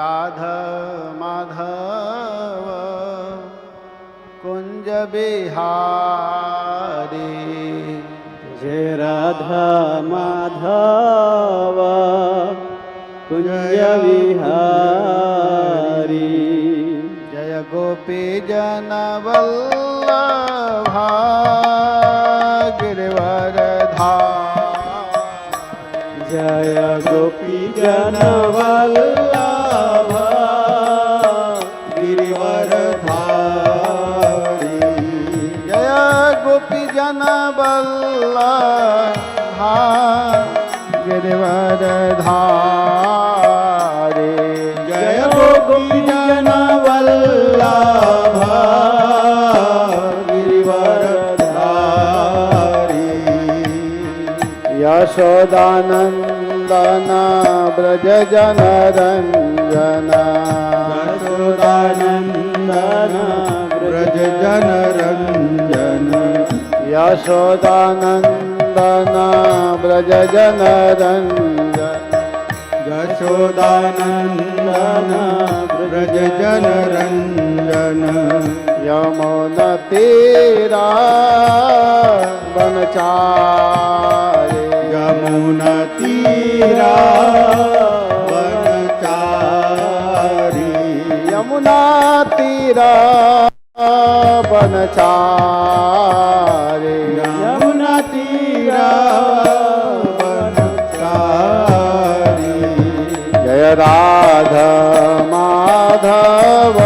राधा माधव कुंज बिहारी जय राधा माधव कुंज बिहारी जय गोपी जन वल्लभा गिरिवरधारी जय गोपी जन वल्लभा गिरिवरधारी जय गोपी जन वल्लभा गिरिवरधारी जय गोपी जन वल्लभा गिरिवरधारी यशोदानंदन ब्रज जन रंजन यशोदानंदन ब्रज जन रंजन यशोदानंदन ब्रज जन रंजन यशोदानंदन ब्रज जन रंजन यमुना तीरा बनचारे यमुना तीरा बनचारी यमुना तीरा बनचारे यमुना तीरा बनचारी जय राधा माधव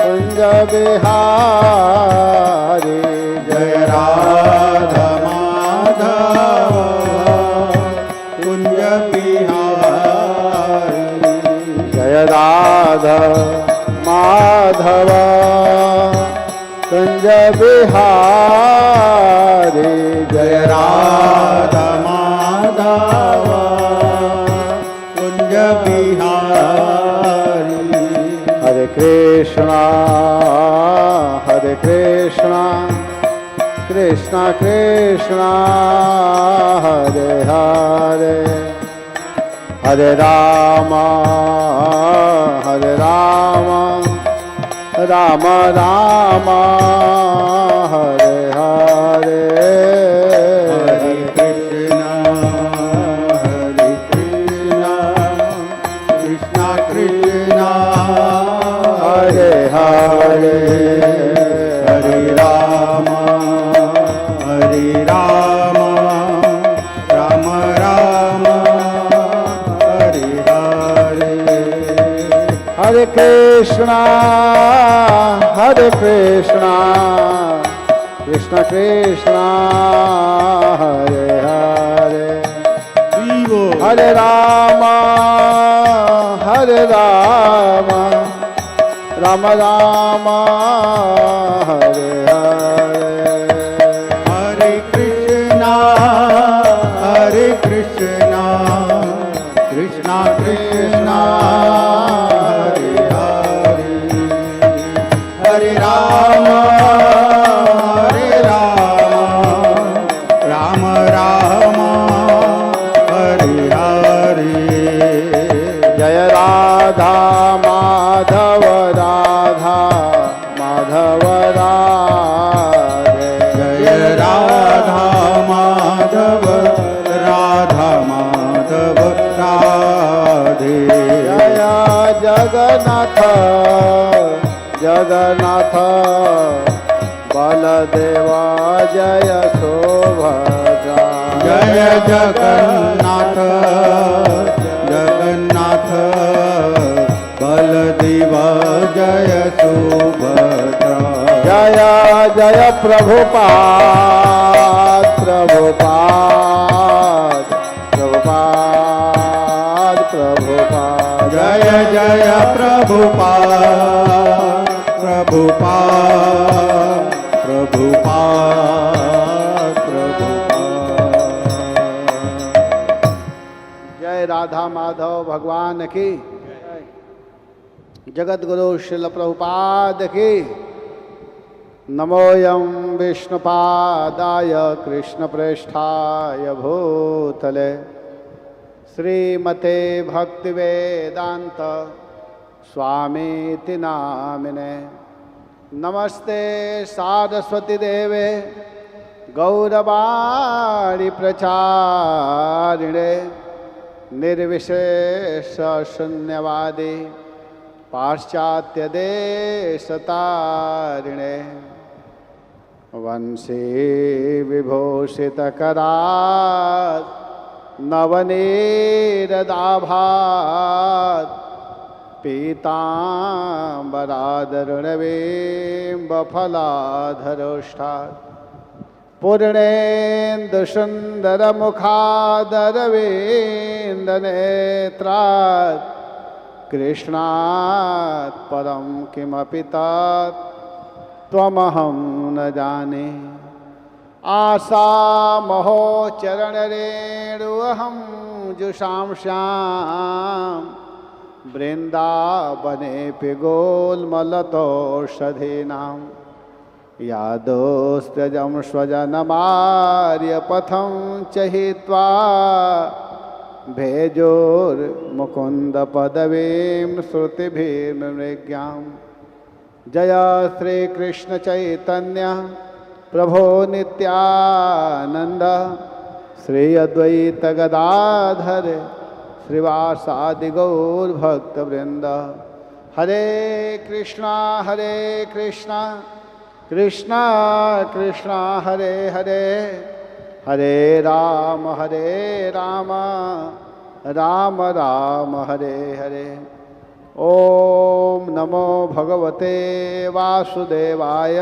कुंज बिहारी जय राधा माधव कुंज बिहारी जय राधा माधव कुंज बिहारी जय राधा माधव कुंज बिहारी हरे कृष्णा कृष्णा कृष्णा हरे हरे हरे राम राम राम हरे हरे हरे कृष्णा कृष्णा कृष्णा हरे हरे हरे राम राम राम हरे हरे हरे कृष्णा कृष्ण कृष्णा हरे हरे हरे राम राम राम हरे हरे हरे कृष्णा कृष्णा कृष्णा हरे हरे हरे राम राम राम हरे हरे जय राधा माधव राधा माधव राधे जय राधा माधव राधा माधव राधे जय जगन्नाथ जगन्नाथ बलदेवा जय सुभद्रा जय जगन्नाथ जगन्नाथ बलदेव जय सुभद्रा जय जय प्रभुपाद प्रभुपाद प्रभुपाद प्रभुपाद जय जय प्रभुपाद प्रभुपाद प्रभुपाद प्रभुपाद जय राधा माधव भगवान की जगत गुरु श्रील प्रभुपाद की नमोयं विष्णुपादाय कृष्णप्रेष्ठाय भूतले श्रीमते भक्तिवेदांत स्वामीति नामिने। नमस्ते सारस्वती देवे गौरवाणी प्रचारिणे निर्विशेष शून्यवादी पाश्चात्य देशतारिणे। वंशी विभूषित करात नवनीरदाभात पीताम्बरादरुणबिम्बफलाधरोष्ठात् पूर्णेन्दुसुन्दरमुखादरविन्दनेत्रात् कृष्णात् परं किमपि तत् त्वमहं न जाने। आसामहो चरणरेणुअहं जुषांस्याम् वृन्दावनेऽपि गोल्मलतोषधीनां यादोस्त्यजं स्वजनमार्यपथं च हित्वा भेजोर्मुकुन्दपदवीं श्रुतिभिर्मृग्याम्। जय श्रीकृष्ण चैतन्य प्रभो नित्यानंद श्री अद्वैत गदाधर श्रीवासादि गौर भक्तवृंद। हरे कृष्णा कृष्णा कृष्णा हरे हरे, हरे राम राम राम हरे हरे। ओम नमो भगवते वासुदेवाय।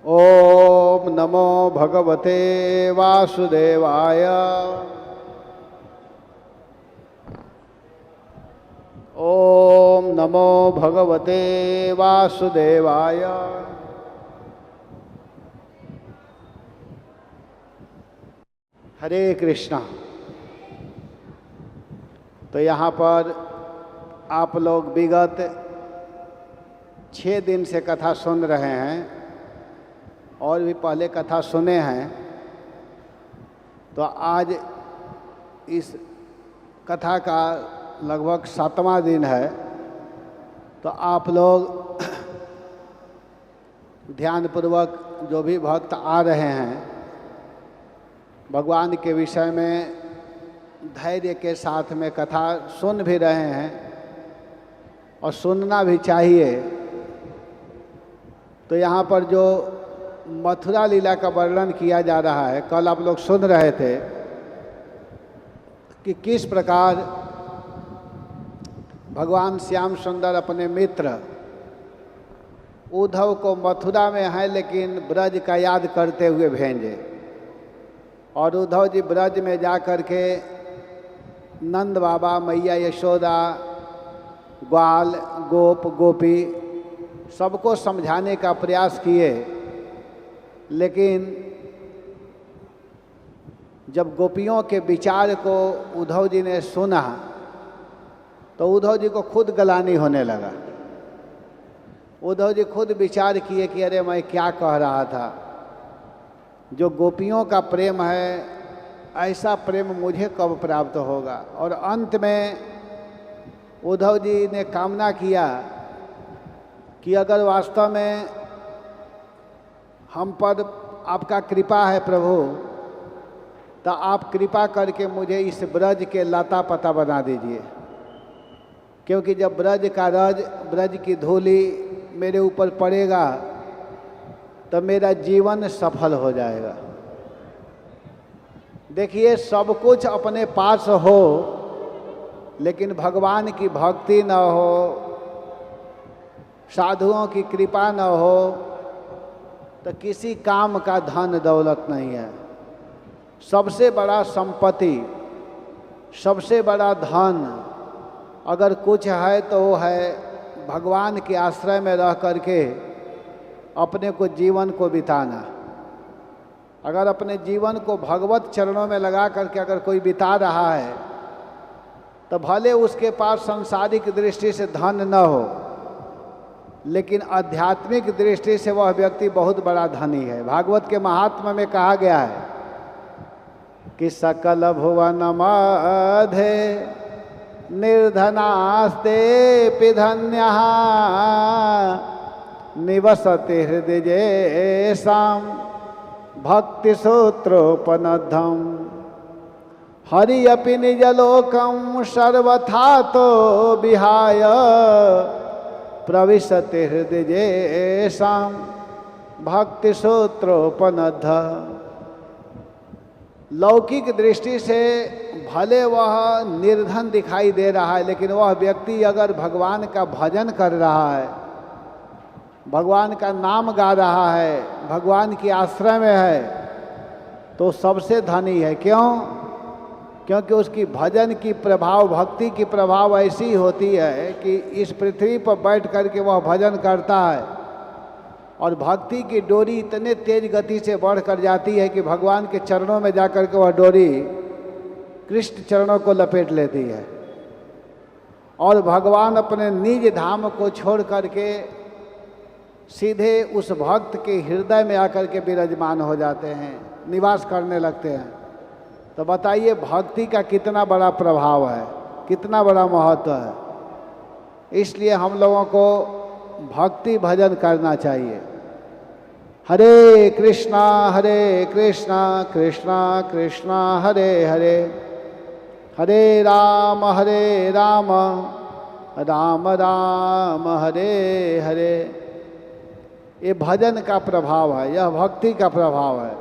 ओम नमो भगवते वासुदेवाय। ओम नमो भगवते वासुदेवाय। हरे कृष्णा। तो यहाँ पर आप लोग विगत 6 दिन से कथा सुन रहे हैं और भी पहले कथा सुने हैं। तो आज इस कथा का लगभग 7वां दिन है। तो आप लोग ध्यानपूर्वक जो भी भक्त आ रहे हैं भगवान के विषय में धैर्य के साथ में कथा सुन भी रहे हैं और सुनना भी चाहिए। तो यहाँ पर जो मथुरा लीला का वर्णन किया जा रहा है, कल आप लोग सुन रहे थे कि किस प्रकार भगवान श्याम सुंदर अपने मित्र उद्धव को मथुरा में है लेकिन ब्रज का याद करते हुए भेजे। और उद्धव जी ब्रज में जा कर के नंद बाबा, मैया यशोदा, ग्वाल, गोप, गोपी सबको समझाने का प्रयास किए। लेकिन जब गोपियों के विचार को उद्धव जी ने सुना तो उद्धव जी को खुद गलानी होने लगा। उद्धव जी खुद विचार किए कि अरे मैं क्या कह रहा था। जो गोपियों का प्रेम है ऐसा प्रेम मुझे कब प्राप्त होगा। और अंत में उद्धव जी ने कामना किया कि अगर वास्तव में हम पर आपका कृपा है प्रभु, तो आप कृपा करके मुझे इस ब्रज के लता पता बना दीजिए। क्योंकि जब ब्रज की धूली मेरे ऊपर पड़ेगा तो मेरा जीवन सफल हो जाएगा। देखिए, सब कुछ अपने पास हो लेकिन भगवान की भक्ति न हो, साधुओं की कृपा न हो, तो किसी काम का धन दौलत नहीं है। सबसे बड़ा संपत्ति, सबसे बड़ा धन अगर कुछ है तो वो है भगवान के आश्रय में रह करके अपने को जीवन को बिताना। अगर अपने जीवन को भगवत चरणों में लगा करके अगर कोई बिता रहा है तो भले उसके पास सांसारिक दृष्टि से धन न हो, लेकिन आध्यात्मिक दृष्टि से वह व्यक्ति बहुत बड़ा धनी है। भागवत के महात्मा में कहा गया है कि सकल भुवन मध्य निर्धनास्ते पिधन्यः निवसति हृदयेषां भक्ति सूत्रोपनद्धम हरि अपि निजलोकं सर्वथा तो विहाय प्रविशति हृदयेषां भक्ति सूत्रोपनद्ध। लौकिक दृष्टि से भले वह निर्धन दिखाई दे रहा है, लेकिन वह व्यक्ति अगर भगवान का भजन कर रहा है, भगवान का नाम गा रहा है, भगवान की आश्रय में है, तो सबसे धनी है। क्यों? क्योंकि उसकी भजन की प्रभाव, भक्ति की प्रभाव ऐसी होती है कि इस पृथ्वी पर बैठ कर के वह भजन करता है और भक्ति की डोरी इतने तेज गति से बढ़ कर जाती है कि भगवान के चरणों में जाकर के वह डोरी कृष्ण चरणों को लपेट लेती है और भगवान अपने निज धाम को छोड़ करके सीधे उस भक्त के हृदय में आकर के विराजमान हो जाते हैं, निवास करने लगते हैं। तो बताइए भक्ति का कितना बड़ा प्रभाव है, कितना बड़ा महत्व है। इसलिए हम लोगों को भक्ति भजन करना चाहिए। हरे कृष्णा कृष्णा कृष्णा हरे हरे, हरे राम राम राम हरे हरे। ये भजन का प्रभाव है, यह भक्ति का प्रभाव है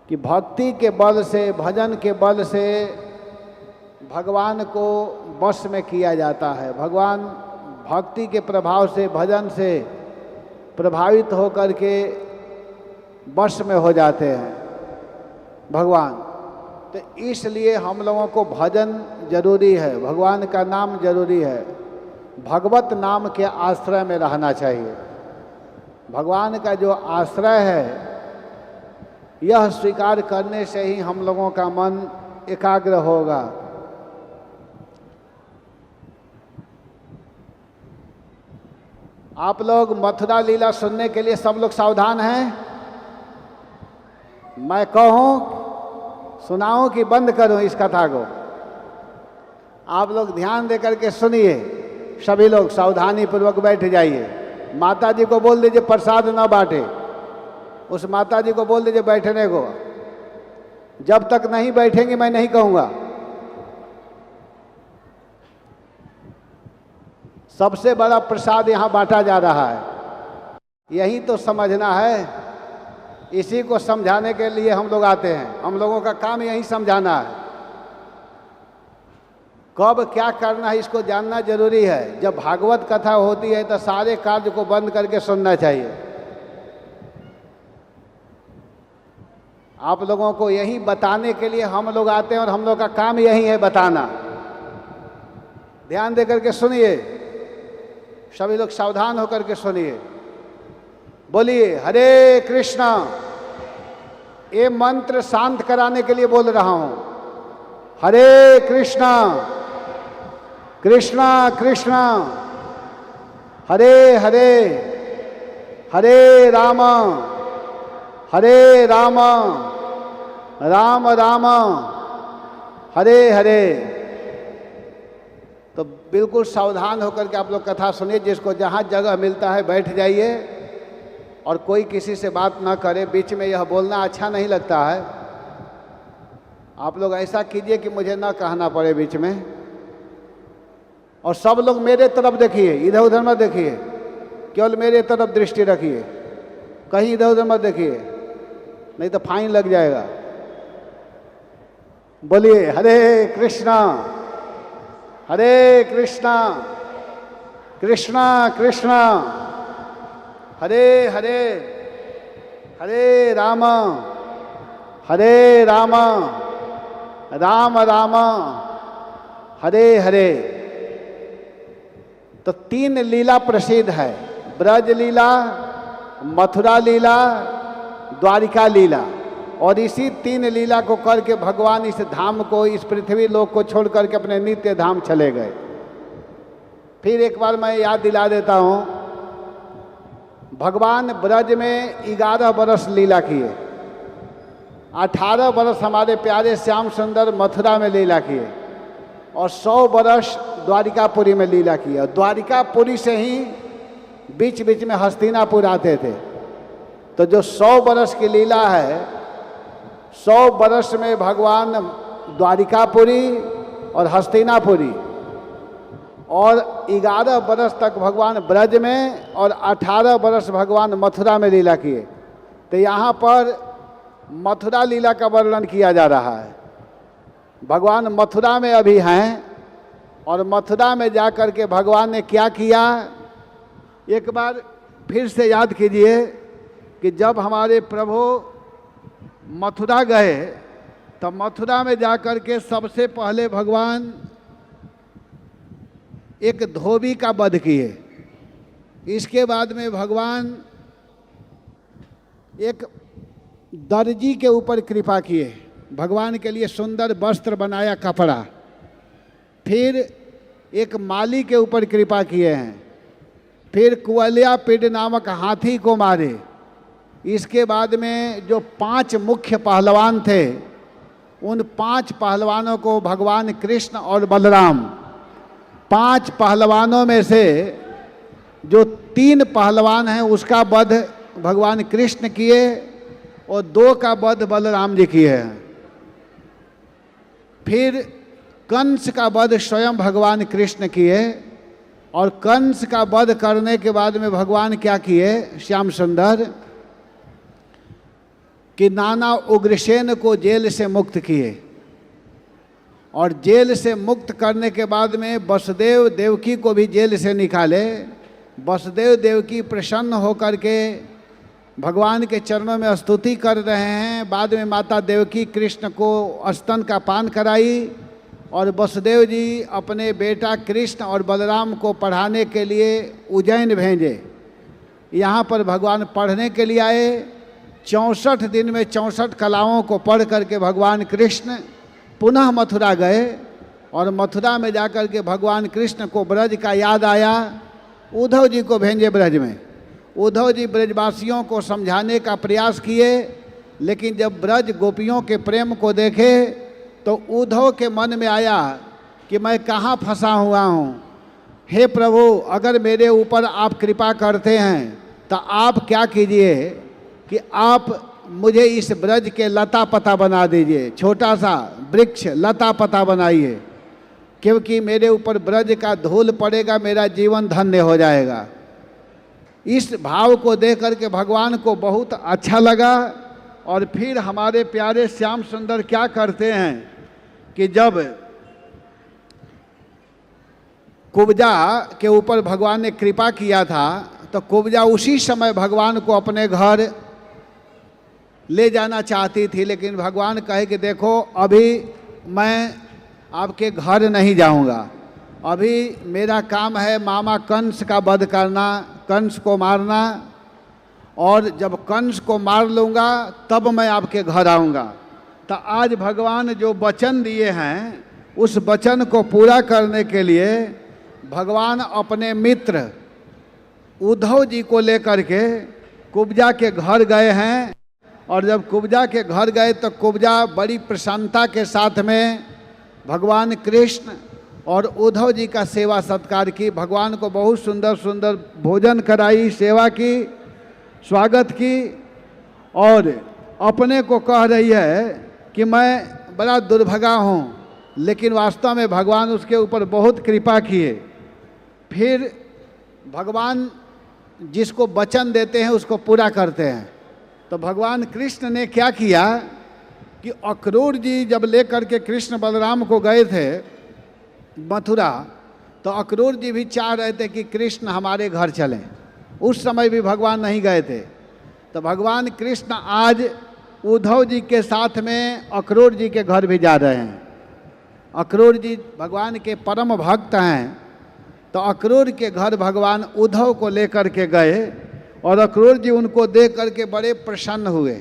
कि भक्ति के बल से, भजन के बल से भगवान को वश में किया जाता है। भगवान भक्ति के प्रभाव से, भजन से प्रभावित होकर के वश में हो जाते हैं भगवान। तो इसलिए हम लोगों को भजन जरूरी है, भगवान का नाम जरूरी है, भगवत नाम के आश्रय में रहना चाहिए। भगवान का जो आश्रय है यह स्वीकार करने से ही हम लोगों का मन एकाग्र होगा। आप लोग मथुरा लीला सुनने के लिए सब लोग सावधान हैं? मैं कहूं सुनाऊं कि बंद करूं इस कथा को? आप लोग ध्यान दे करके सुनिए, सभी लोग सावधानी पूर्वक बैठ जाइए। माता जी को बोल दीजिए प्रसाद न बांटे, उस माता जी को बोल दीजिए बैठने को। जब तक नहीं बैठेंगे मैं नहीं कहूँगा। सबसे बड़ा प्रसाद यहाँ बांटा जा रहा है, यही तो समझना है। इसी को समझाने के लिए हम लोग आते हैं, हम लोगों का काम यही समझाना है। कब क्या करना है इसको जानना जरूरी है। जब भागवत कथा होती है तो सारे कार्य को बंद करके सुनना चाहिए। आप लोगों को यही बताने के लिए हम लोग आते हैं और हम लोग का काम यही है बताना। ध्यान दे करके सुनिए, सभी लोग सावधान होकर के सुनिए। बोलिए हरे कृष्णा। ये मंत्र शांत कराने के लिए बोल रहा हूं। हरे कृष्णा कृष्णा कृष्णा हरे हरे, हरे राम राम राम हरे हरे। तो बिल्कुल सावधान होकर के आप लोग कथा सुनिए। जिसको जहाँ जगह मिलता है बैठ जाइए और कोई किसी से बात ना करे। बीच में यह बोलना अच्छा नहीं लगता है। आप लोग ऐसा कीजिए कि मुझे ना कहना पड़े बीच में। और सब लोग मेरे तरफ देखिए, इधर उधर मत देखिए, केवल मेरे तरफ दृष्टि रखिए, कहीं इधर उधर मत देखिए, नहीं तो फाइन लग जाएगा। बोलिए हरे कृष्णा कृष्णा कृष्णा हरे हरे, हरे राम राम राम हरे हरे। तो 3 लीला प्रसिद्ध है, ब्रज लीला, मथुरा लीला, द्वारिका लीला। और इसी 3 लीला को करके भगवान इस धाम को, इस पृथ्वी लोक को छोड़ करके अपने नित्य धाम चले गए। फिर एक बार मैं याद दिला देता हूँ, भगवान ब्रज में 11 बरस लीला किए, 18 बरस हमारे प्यारे श्याम सुंदर मथुरा में लीला किए और 100 बरस द्वारिकापुरी में लीला किए। और द्वारिकापुरी से ही बीच बीच में हस्तिनापुर आते थे। तो जो 100 बरस की लीला है, 100 बरस में भगवान द्वारिकापुरी और हस्तिनापुरी, और 11 बरस तक भगवान ब्रज में और 18 बरस भगवान मथुरा में लीला किए। तो यहाँ पर मथुरा लीला का वर्णन किया जा रहा है। भगवान मथुरा में अभी हैं और मथुरा में जाकर के भगवान ने क्या किया, एक बार फिर से याद कीजिए कि जब हमारे प्रभु मथुरा गए तो मथुरा में जाकर के सबसे पहले भगवान एक धोबी का वध किए। इसके बाद में भगवान एक दर्जी के ऊपर कृपा किए, भगवान के लिए सुंदर वस्त्र बनाया, कपड़ा। फिर एक माली के ऊपर कृपा किए हैं। फिर कुवलिया पिंड नामक हाथी को मारे। इसके बाद में जो 5 मुख्य पहलवान थे, उन 5 पहलवानों को भगवान कृष्ण और बलराम, 5 पहलवानों में से जो 3 पहलवान हैं उसका वध भगवान कृष्ण किए और 2 का वध बलराम जी किए हैं। फिर कंस का वध स्वयं भगवान कृष्ण किए और कंस का वध करने के बाद में भगवान क्या किए, श्याम सुंदर, कि नाना उग्रसेन को जेल से मुक्त किए। और जेल से मुक्त करने के बाद में वसुदेव देवकी को भी जेल से निकाले। वसुदेव देवकी प्रसन्न होकर के भगवान के चरणों में स्तुति कर रहे हैं। बाद में माता देवकी कृष्ण को स्तन का पान कराई और वसुदेव जी अपने बेटा कृष्ण और बलराम को पढ़ाने के लिए उज्जैन भेजे। यहाँ पर भगवान पढ़ने के लिए आए। 64 दिन में 64 कलाओं को पढ़ करके भगवान कृष्ण पुनः मथुरा गए और मथुरा में जाकर के भगवान कृष्ण को ब्रज का याद आया। उद्धव जी को भेजे ब्रज में। उद्धव जी ब्रजवासियों को समझाने का प्रयास किए, लेकिन जब ब्रज गोपियों के प्रेम को देखे तो उद्धव के मन में आया कि मैं कहाँ फंसा हुआ हूँ। हे प्रभु, अगर मेरे ऊपर आप कृपा करते हैं तो आप क्या कीजिए कि आप मुझे इस ब्रज के लता पता बना दीजिए, छोटा सा वृक्ष लता पता बनाइए, क्योंकि मेरे ऊपर ब्रज का धूल पड़ेगा, मेरा जीवन धन्य हो जाएगा। इस भाव को देख करके भगवान को बहुत अच्छा लगा। और फिर हमारे प्यारे श्याम सुंदर क्या करते हैं कि जब कुब्जा के ऊपर भगवान ने कृपा किया था तो कुब्जा उसी समय भगवान को अपने घर ले जाना चाहती थी, लेकिन भगवान कहे कि देखो अभी मैं आपके घर नहीं जाऊंगा, अभी मेरा काम है मामा कंस का वध करना, कंस को मारना, और जब कंस को मार लूँगा तब मैं आपके घर आऊँगा। तो आज भगवान जो वचन दिए हैं उस वचन को पूरा करने के लिए भगवान अपने मित्र उद्धव जी को लेकर के कुब्जा के घर गए हैं। और जब कुब्जा के घर गए तो कुब्जा बड़ी प्रसन्नता के साथ में भगवान कृष्ण और उद्धव जी का सेवा सत्कार की। भगवान को बहुत सुंदर सुंदर भोजन कराई, सेवा की, स्वागत की, और अपने को कह रही है कि मैं बड़ा दुर्भागा हूँ, लेकिन वास्तव में भगवान उसके ऊपर बहुत कृपा किए। फिर भगवान जिसको वचन देते हैं उसको पूरा करते हैं। तो भगवान कृष्ण ने क्या किया कि अक्रूर जी जब लेकर के कृष्ण बलराम को गए थे मथुरा, तो अक्रूर जी भी चाह रहे थे कि कृष्ण हमारे घर चलें। उस समय भी भगवान नहीं गए थे। तो भगवान कृष्ण आज उद्धव जी के साथ में अक्रूर जी के घर भी जा रहे हैं। अक्रूर जी भगवान के परम भक्त हैं। तो अक्रूर के घर भगवान उद्धव को लेकर के गए और अक्रूर जी उनको देख करके बड़े प्रसन्न हुए।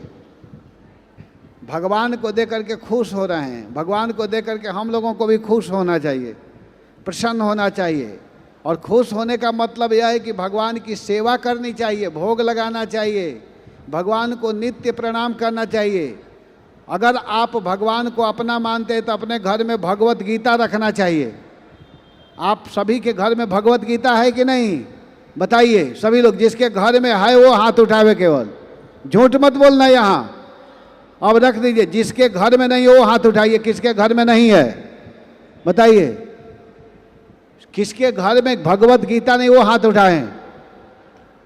भगवान को देख करके खुश हो रहे हैं। भगवान को देख करके हम लोगों को भी खुश होना चाहिए, प्रसन्न होना चाहिए। और खुश होने का मतलब यह है कि भगवान की सेवा करनी चाहिए, भोग लगाना चाहिए, भगवान को नित्य प्रणाम करना चाहिए। अगर आप भगवान को अपना मानते हैं तो अपने घर में भगवत गीता रखना चाहिए। आप सभी के घर में भगवत गीता है कि नहीं? बताइए सभी लोग, जिसके घर में है वो हाथ उठावे, केवल झूठ मत बोलना यहाँ। अब रख दीजिए, जिसके घर में नहीं है वो हाथ उठाइए। किसके घर में नहीं है बताइए? किसके घर में भगवत गीता नहीं वो हाथ उठाएं।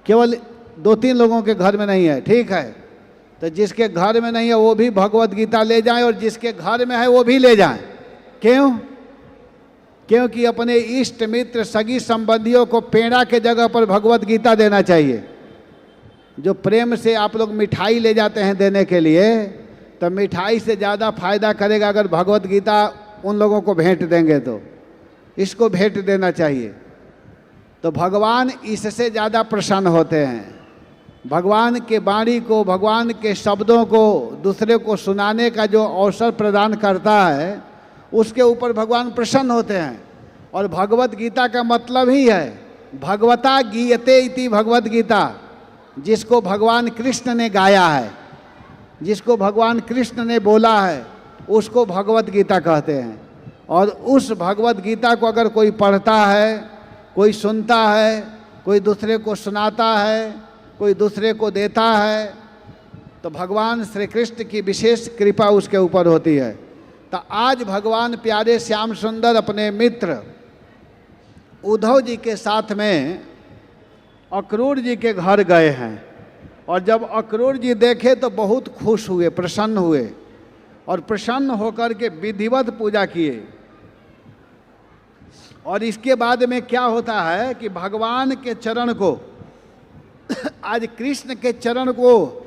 केवल 2-3 लोगों के घर में नहीं है, ठीक है। तो जिसके घर में नहीं है वो भी भगवत गीता ले जाएं, और जिसके घर में है वो भी ले जाएं। क्यों? क्योंकि अपने इष्ट मित्र सगी संबंधियों को पेड़ा के जगह पर भगवत गीता देना चाहिए। जो प्रेम से आप लोग मिठाई ले जाते हैं देने के लिए, तो मिठाई से ज़्यादा फायदा करेगा अगर भगवत गीता उन लोगों को भेंट देंगे, तो इसको भेंट देना चाहिए। तो भगवान इससे ज़्यादा प्रसन्न होते हैं। भगवान के वाणी को, भगवान के शब्दों को दूसरे को सुनाने का जो अवसर प्रदान करता है, उसके ऊपर भगवान प्रसन्न होते हैं। और भगवत गीता का मतलब ही है भगवता गीयते इति भगवत गीता, जिसको भगवान कृष्ण ने गाया है, जिसको भगवान कृष्ण ने बोला है, उसको भगवत गीता कहते हैं। और उस भगवत गीता को अगर कोई पढ़ता है, कोई सुनता है, कोई दूसरे को सुनाता है, कोई दूसरे को देता है, तो भगवान श्री कृष्ण की विशेष कृपा उसके ऊपर होती है। तो आज भगवान प्यारे श्याम सुंदर अपने मित्र उद्धव जी के साथ में अक्रूर जी के घर गए हैं। और जब अक्रूर जी देखे तो बहुत खुश हुए, प्रसन्न हुए, और प्रसन्न होकर के विधिवत पूजा किए। और इसके बाद में क्या होता है कि भगवान के चरण को, आज कृष्ण के चरण को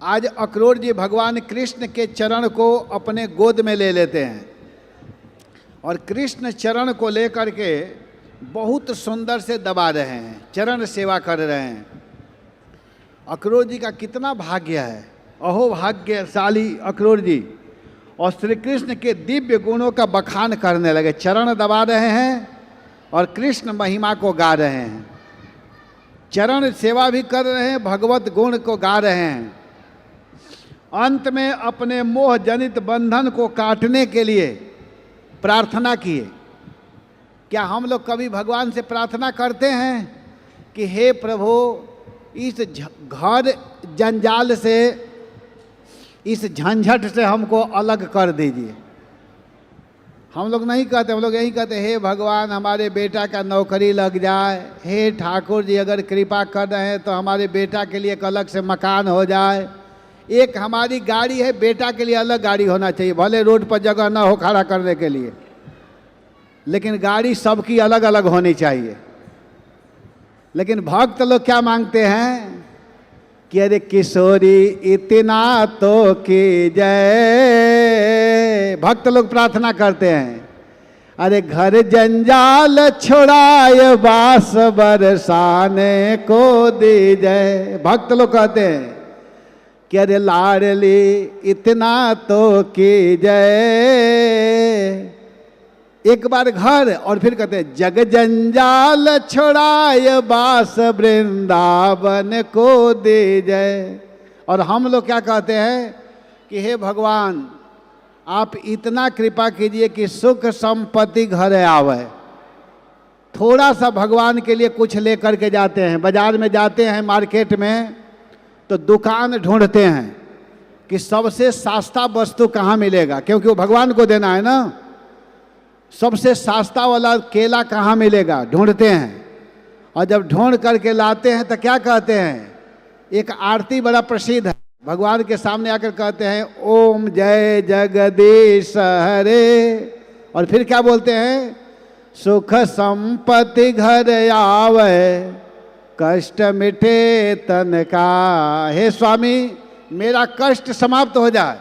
आज अक्रूर जी भगवान कृष्ण के चरण को अपने गोद में ले लेते हैं, और कृष्ण चरण को लेकर के बहुत सुंदर से दबा रहे हैं, चरण सेवा कर रहे हैं। अक्रूर जी का कितना भाग्य है, अहो भाग्यशाली अक्रूर जी। और श्री कृष्ण के दिव्य गुणों का बखान करने लगे, चरण दबा रहे हैं और कृष्ण महिमा को गा रहे हैं, चरण सेवा भी कर रहे हैं, भगवत गुण को गा रहे हैं। अंत में अपने मोह जनित बंधन को काटने के लिए प्रार्थना किए। क्या हम लोग कभी भगवान से प्रार्थना करते हैं कि हे प्रभु, इस घर जंजाल से, इस झंझट से हमको अलग कर दीजिए? हम लोग नहीं कहते, हम लोग यही कहते हे भगवान हमारे बेटा का नौकरी लग जाए, हे ठाकुर जी अगर कृपा कर रहे हैं तो हमारे बेटा के लिए एक अलग से मकान हो जाए, एक हमारी गाड़ी है, बेटा के लिए अलग गाड़ी होना चाहिए, भले रोड पर जगह ना हो खड़ा करने के लिए, लेकिन गाड़ी सबकी अलग अलग होनी चाहिए। लेकिन भक्त लोग क्या मांगते हैं कि अरे किशोरी इतना तो की जय। भक्त लोग प्रार्थना करते हैं, अरे घर जंजाल छुड़ाए बास बरसाने को दी जय। भक्त लोग कहते हैं कि अरे लाडली इतना तो की जय। एक बार घर, और फिर कहते हैं जग जंजाल छोड़ाए बास वृंदावन को दे जय। और हम लोग क्या कहते हैं कि हे भगवान आप इतना कृपा कीजिए कि सुख संपत्ति घर आवे। थोड़ा सा भगवान के लिए कुछ लेकर के जाते हैं, बाजार में जाते हैं, मार्केट में, तो दुकान ढूंढते हैं कि सबसे सस्ता वस्तु कहाँ मिलेगा, क्योंकि वो भगवान को देना है ना। सबसे सस्ता वाला केला कहाँ मिलेगा ढूंढते हैं, और जब ढूंढ करके लाते हैं तो क्या कहते हैं, एक आरती बड़ा प्रसिद्ध है, भगवान के सामने आकर कहते हैं ओम जय जगदीश हरे, और फिर क्या बोलते हैं, सुख संपत्ति घर आवे कष्ट मिटे तन का। हे स्वामी मेरा कष्ट समाप्त हो जाए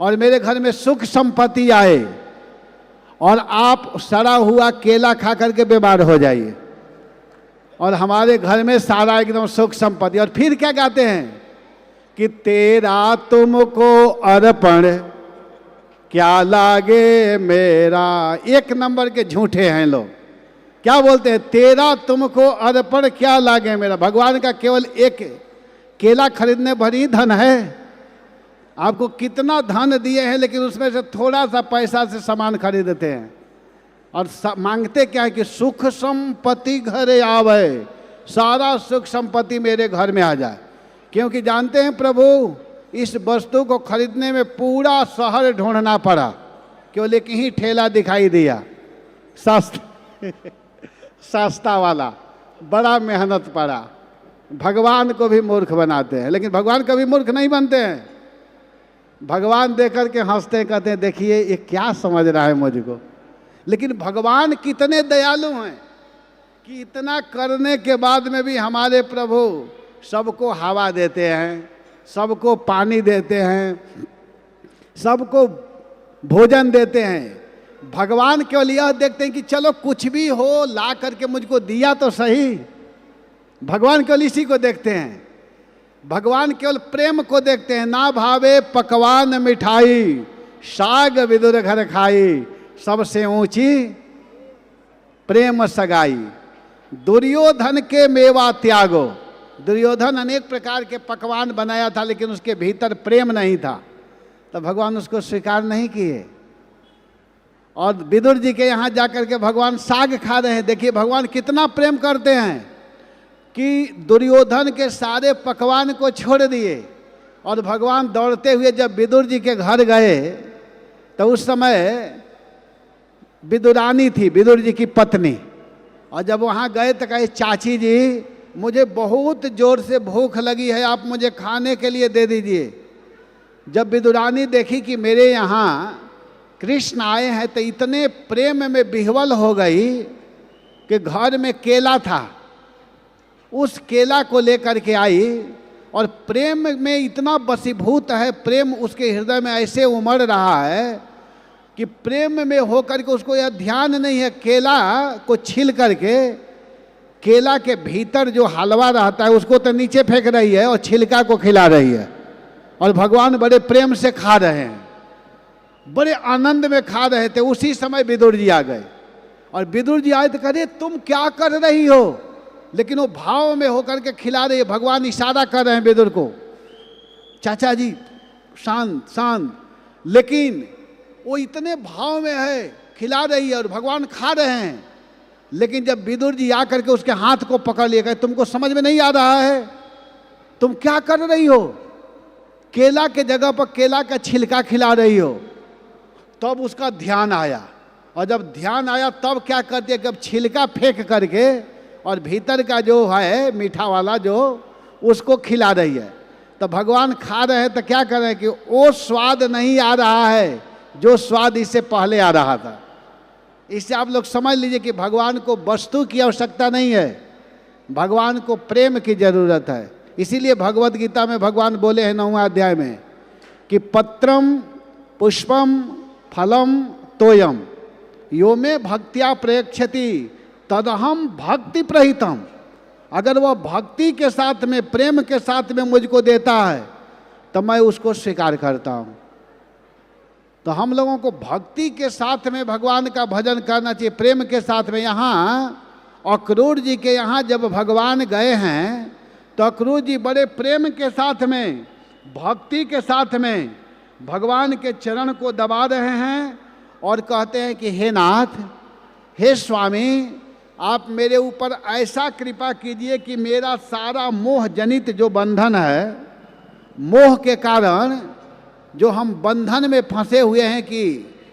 और मेरे घर में सुख संपत्ति आए, और आप सड़ा हुआ केला खा करके बीमार हो जाइए। और हमारे घर में सारा एकदम सुख संपत्ति। और फिर क्या गाते हैं कि तेरा तुमको अर्पण क्या लागे मेरा। एक नंबर के झूठे हैं लोग। क्या बोलते हैं? तेरा तुमको अर्पण क्या लागे मेरा। भगवान का केवल एक केला खरीदने भरी धन है। आपको कितना धन दिए हैं, लेकिन उसमें से थोड़ा सा पैसा से सामान खरीदते हैं और मांगते क्या है कि सुख संपत्ति घरे आवे, सारा सुख संपत्ति मेरे घर में आ जाए। क्योंकि जानते हैं प्रभु, इस वस्तु को खरीदने में पूरा शहर ढूंढना पड़ा, केवल एक ही ठेला दिखाई दिया सस्ता वाला। बड़ा मेहनत पड़ा। भगवान को भी मूर्ख बनाते हैं, लेकिन भगवान कभी मूर्ख नहीं बनते हैं। भगवान देख करके हंसते हैं, कहते हैं देखिए ये क्या समझ रहा है मुझको। लेकिन भगवान कितने दयालु हैं कि इतना करने के बाद में भी हमारे प्रभु सबको हवा देते हैं, सबको पानी देते हैं, सबको भोजन देते हैं। भगवान केवल यह देखते हैं कि चलो कुछ भी हो ला करके मुझको दिया तो सही। भगवान केवल इसी को देखते हैं। भगवान केवल प्रेम को देखते हैं। ना भावे पकवान मिठाई, साग विदुर घर खाई, सबसे ऊंची प्रेम सगाई। दुर्योधन के मेवा त्यागो। दुर्योधन अनेक प्रकार के पकवान बनाया था, लेकिन उसके भीतर प्रेम नहीं था, तो भगवान उसको स्वीकार नहीं किए। और विदुर जी के यहाँ जाकर के भगवान साग खा रहे हैं। देखिए भगवान कितना प्रेम करते हैं कि दुर्योधन के सारे पकवान को छोड़ दिए और भगवान दौड़ते हुए जब विदुर जी के घर गए तो उस समय विदुरानी थी, विदुर जी की पत्नी। और जब वहाँ गए तो कहे चाची जी मुझे बहुत जोर से भूख लगी है, आप मुझे खाने के लिए दे दीजिए। जब विदुरानी देखी कि मेरे यहाँ कृष्ण आए हैं तो इतने प्रेम में विह्वल हो गई कि घर में केला था, उस केला को लेकर के आई और प्रेम में इतना बसीभूत है, प्रेम उसके हृदय में ऐसे उमड़ रहा है कि प्रेम में होकर के उसको यह ध्यान नहीं है केला को छील करके केला के भीतर जो हलवा रहता है उसको तो नीचे फेंक रही है और छिलका को खिला रही है। और भगवान बड़े प्रेम से खा रहे हैं, बड़े आनंद में खा रहे थे। उसी समय विदुर जी आ गए और विदुर जी आए तो कहे तुम क्या कर रही हो, लेकिन वो भाव में होकर के खिला रही है। भगवान इशारा कर रहे हैं विदुर को, चाचा जी शांत शांत, लेकिन वो इतने भाव में है, खिला रही है और भगवान खा रहे हैं। लेकिन जब विदुर जी आकर के उसके हाथ को पकड़ लिया, कहे तुमको समझ में नहीं आ रहा है, तुम क्या कर रही हो, केला के जगह पर केला का छिलका खिला रही हो। तब उसका ध्यान आया, और जब ध्यान आया तब क्या करती है कि अब छिलका फेंक करके और भीतर का जो है मीठा वाला जो उसको खिला रही है। तो भगवान खा रहे हैं तो क्या कर रहे हैं कि वो स्वाद नहीं आ रहा है जो स्वाद इससे पहले आ रहा था। इससे आप लोग समझ लीजिए कि भगवान को वस्तु की आवश्यकता नहीं है, भगवान को प्रेम की जरूरत है। इसीलिए भगवत गीता में भगवान बोले हैं 9वां अध्याय में कि पत्रम पुष्पम फलम तोयम यो में भक्त्या प्रयक्षति तदहम भक्ति प्रहितम। अगर वह भक्ति के साथ में प्रेम के साथ में मुझको देता है तो मैं उसको स्वीकार करता हूँ। तो हम लोगों को भक्ति के साथ में भगवान का भजन करना चाहिए, प्रेम के साथ में। यहाँ अक्रूर जी के यहाँ जब भगवान गए हैं तो अक्रूर जी बड़े प्रेम के साथ में भक्ति के साथ में भगवान के चरण को दबा रहे हैं और कहते हैं कि हे नाथ, हे स्वामी, आप मेरे ऊपर ऐसा कृपा कीजिए कि मेरा सारा मोह जनित जो बंधन है, मोह के कारण जो हम बंधन में फंसे हुए हैं कि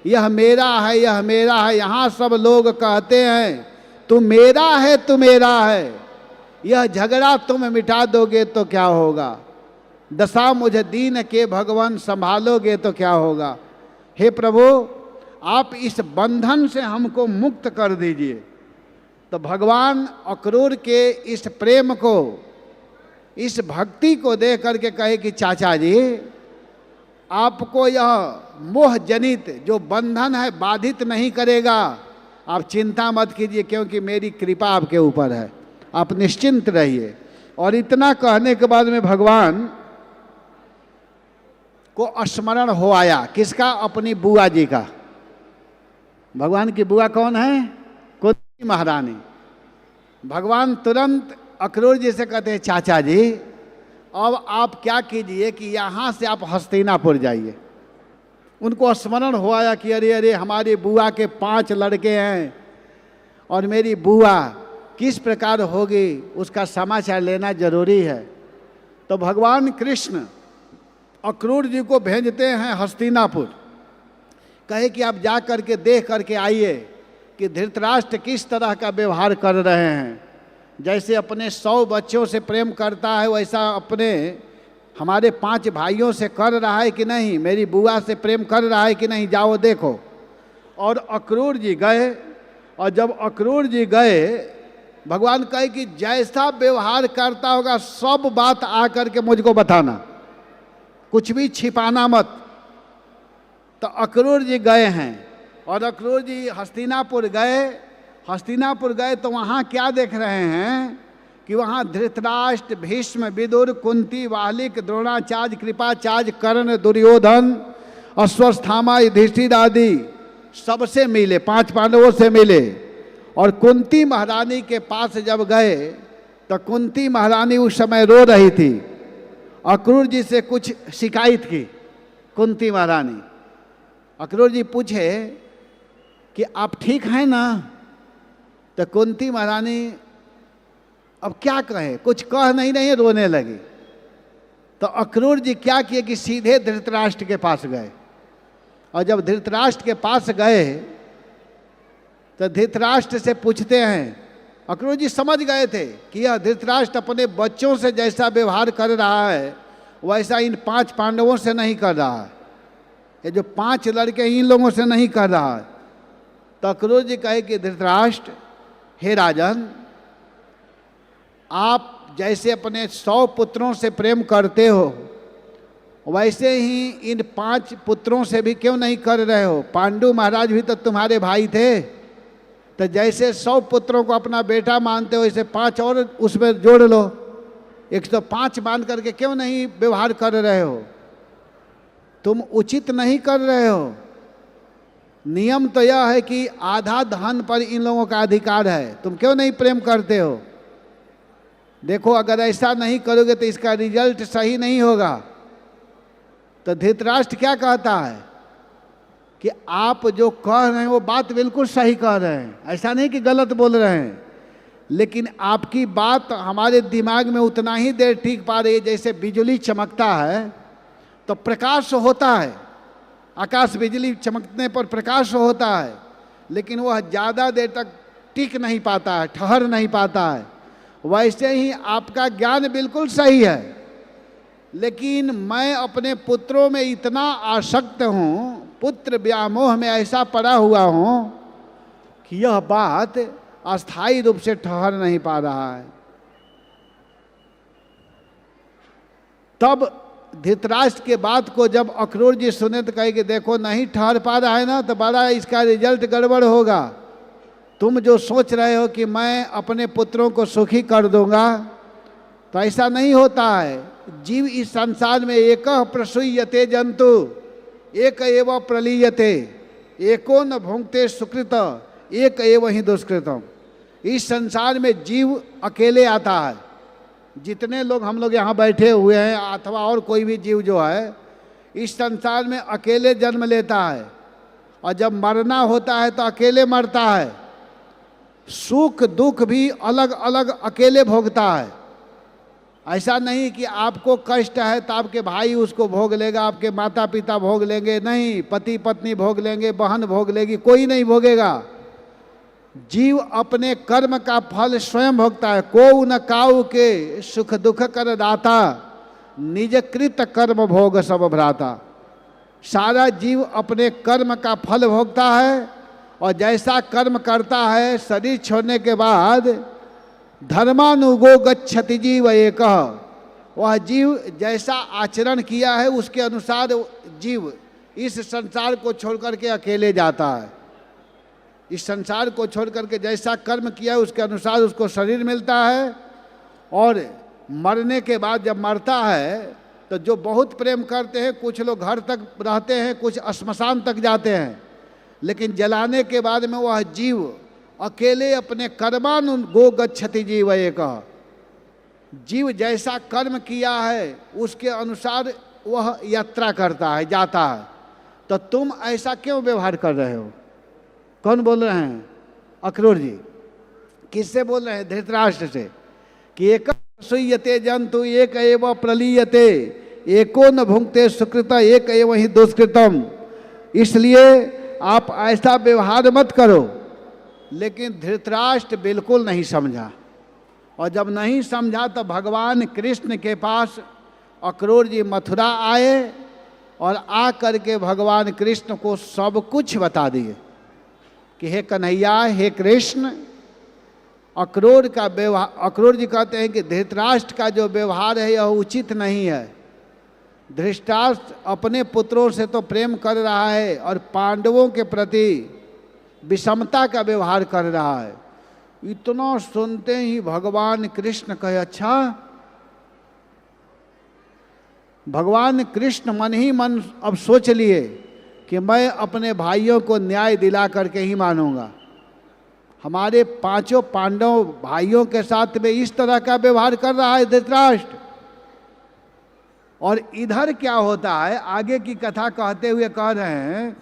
यह मेरा है, यह मेरा है। यहाँ सब लोग कहते हैं तू मेरा है, तू मेरा है। यह झगड़ा तुम मिटा दोगे तो क्या होगा, दशा मुझे दीन के भगवान संभालोगे तो क्या होगा। हे प्रभु, आप इस बंधन से हमको मुक्त कर दीजिए। तो भगवान अक्रूर के इस प्रेम को, इस भक्ति को देख करके कहे कि चाचा जी, आपको यह मोह जनित जो बंधन है बाधित नहीं करेगा, आप चिंता मत कीजिए, क्योंकि मेरी कृपा आपके ऊपर है। आप निश्चिंत रहिए। और इतना कहने के बाद में भगवान को स्मरण हो आया, किसका? अपनी बुआ जी का। भगवान की बुआ कौन है? कुंती महारानी। भगवान तुरंत अक्रूर जी से कहते हैं, चाचा जी अब आप क्या कीजिए कि यहाँ से आप हस्तिनापुर जाइए। उनको स्मरण हो आया कि अरे अरे हमारी बुआ के 5 लड़के हैं और मेरी बुआ किस प्रकार होगी, उसका समाचार लेना जरूरी है। तो भगवान कृष्ण अक्रूर जी को भेजते हैं हस्तिनापुर, कहे कि आप जा करके देख करके आइए कि धृतराष्ट्र किस तरह का व्यवहार कर रहे हैं। जैसे अपने 100 बच्चों से प्रेम करता है वैसा अपने हमारे 5 भाइयों से कर रहा है कि नहीं, मेरी बुआ से प्रेम कर रहा है कि नहीं, जाओ देखो। और अक्रूर जी गए, और जब अक्रूर जी गए भगवान कहे कि जैसा व्यवहार करता होगा सब बात आकर के मुझको बताना, कुछ भी छिपाना मत। तो अक्रूर जी गए हैं और अक्रूर जी हस्तिनापुर गए। हस्तिनापुर गए तो वहाँ क्या देख रहे हैं कि वहाँ धृतराष्ट्र, भीष्म, विदुर, कुंती, वालिक, द्रोणाचार्य, कृपाचार्य, कर्ण, दुर्योधन, अश्वत्थामा, युधिष्ठिर आदि सबसे मिले, 5 पांडवों से मिले। और कुंती महारानी के पास जब गए तो कुंती महारानी उस समय रो रही थी। अक्रूर जी से कुछ शिकायत की कुंती महारानी। अक्रूर जी पूछे कि आप ठीक हैं ना? तो कुंती महारानी अब क्या कहे, कुछ कह नहीं रही, रोने लगी। तो अक्रूर जी क्या किए कि सीधे धृतराष्ट्र के पास गए। और जब धृतराष्ट्र के पास गए तो धृतराष्ट्र से पूछते हैं, अक्रूर जी समझ गए थे कि यह धृतराष्ट्र अपने बच्चों से जैसा व्यवहार कर रहा है वैसा इन 5 पांडवों से नहीं कर रहा है, ये जो 5 लड़के इन लोगों से नहीं कर रहा है। तो अक्रूर जी कहे कि धृतराष्ट्र, हे राजन, आप जैसे अपने 100 पुत्रों से प्रेम करते हो वैसे ही इन 5 पुत्रों से भी क्यों नहीं कर रहे हो? पांडु महाराज भी तो तुम्हारे भाई थे, तो जैसे 100 पुत्रों को अपना बेटा मानते हो वैसे 5 और उसमें जोड़ लो, 105 मान करके क्यों नहीं व्यवहार कर रहे हो? तुम उचित नहीं कर रहे हो। नियम तो यह है कि आधा धन पर इन लोगों का अधिकार है, तुम क्यों नहीं प्रेम करते हो? देखो अगर ऐसा नहीं करोगे तो इसका रिजल्ट सही नहीं होगा। तो धृतराष्ट्र क्या कहता है कि आप जो कह रहे हैं वो बात बिल्कुल सही कह रहे हैं, ऐसा नहीं कि गलत बोल रहे हैं, लेकिन आपकी बात हमारे दिमाग में उतना ही देर टिक पा रही है जैसे बिजली चमकता है तो प्रकाश होता है, आकाश बिजली चमकने पर प्रकाश होता है, लेकिन वह ज़्यादा देर तक टिक नहीं पाता है, ठहर नहीं पाता है। वैसे ही आपका ज्ञान बिल्कुल सही है, लेकिन मैं अपने पुत्रों में इतना आसक्त हूँ, पुत्र व्यामोह में ऐसा पड़ा हुआ हूँ कि यह बात अस्थायी रूप से ठहर नहीं पा रहा है। तब धृतराष्ट्र के बात को जब अक्रूर जी सुने तो कहे कि देखो नहीं ठहर पा रहा है ना, तो बड़ा इसका रिजल्ट गड़बड़ होगा। तुम जो सोच रहे हो कि मैं अपने पुत्रों को सुखी कर दूंगा, तो ऐसा नहीं होता है। जीव इस संसार में एक प्रसूयते जंतु एक एव प्रलीयते, एको न भुंक्ते सुकृत एक एव ही दुष्कृतम। इस संसार में जीव अकेले आता है। जितने लोग हम लोग यहाँ बैठे हुए हैं अथवा और कोई भी जीव जो है इस संसार में अकेले जन्म लेता है, और जब मरना होता है तो अकेले मरता है। सुख दुख भी अलग अलग अकेले भोगता है। ऐसा नहीं कि आपको कष्ट है तो आपके भाई उसको भोग लेगा, आपके माता पिता भोग लेंगे, नहीं, पति पत्नी भोग लेंगे, बहन भोग लेगी, कोई नहीं भोगेगा। जीव अपने कर्म का फल स्वयं भोगता है। को न काऊ के सुख दुख कर दाता, निज कृत कर्म भोग सब भ्राता। सारा जीव अपने कर्म का फल भोगता है, और जैसा कर्म करता है शरीर छोड़ने के बाद धर्मानुगो गच्छति जीव एक, वह जीव जैसा आचरण किया है उसके अनुसार जीव इस संसार को छोड़कर के अकेले जाता है। इस संसार को छोड़ करके जैसा कर्म किया उसके अनुसार उसको शरीर मिलता है, और मरने के बाद जब मरता है तो जो बहुत प्रेम करते हैं, कुछ लोग घर तक रहते हैं, कुछ श्मशान तक जाते हैं, लेकिन जलाने के बाद में वह जीव अकेले अपने कर्मानु गो गच्छति जीव एक, जीव जैसा कर्म किया है उसके अनुसार वह यात्रा करता है, जाता है। तो तुम ऐसा क्यों व्यवहार कर रहे हो? कौन बोल रहे हैं? अक्रूर जी। किससे बोल रहे हैं? धृतराष्ट्र से। कि एक सूयते जंतु एक एव प्रलीयते, एको न भुंक्ते सुकृत एक एव ही दुष्कृतम। इसलिए आप ऐसा व्यवहार मत करो। लेकिन धृतराष्ट्र बिल्कुल नहीं समझा, और जब नहीं समझा तो भगवान कृष्ण के पास अक्रूर जी मथुरा आए, और आ करके भगवान कृष्ण को सब कुछ बता दिए कि हे कन्हैया, हे कृष्ण, अक्रूर का व्यवहार, अक्रूर जी कहते हैं कि धृतराष्ट्र का जो व्यवहार है यह उचित नहीं है। धृतराष्ट्र अपने पुत्रों से तो प्रेम कर रहा है और पांडवों के प्रति विषमता का व्यवहार कर रहा है। इतना सुनते ही भगवान कृष्ण कहे, अच्छा। भगवान कृष्ण मन ही मन अब सोच लिए कि मैं अपने भाइयों को न्याय दिला करके ही मानूंगा। हमारे पांचों पांडव भाइयों के साथ में इस तरह का व्यवहार कर रहा है धृतराष्ट्र। और इधर क्या होता है, आगे की कथा कहते हुए कह रहे हैं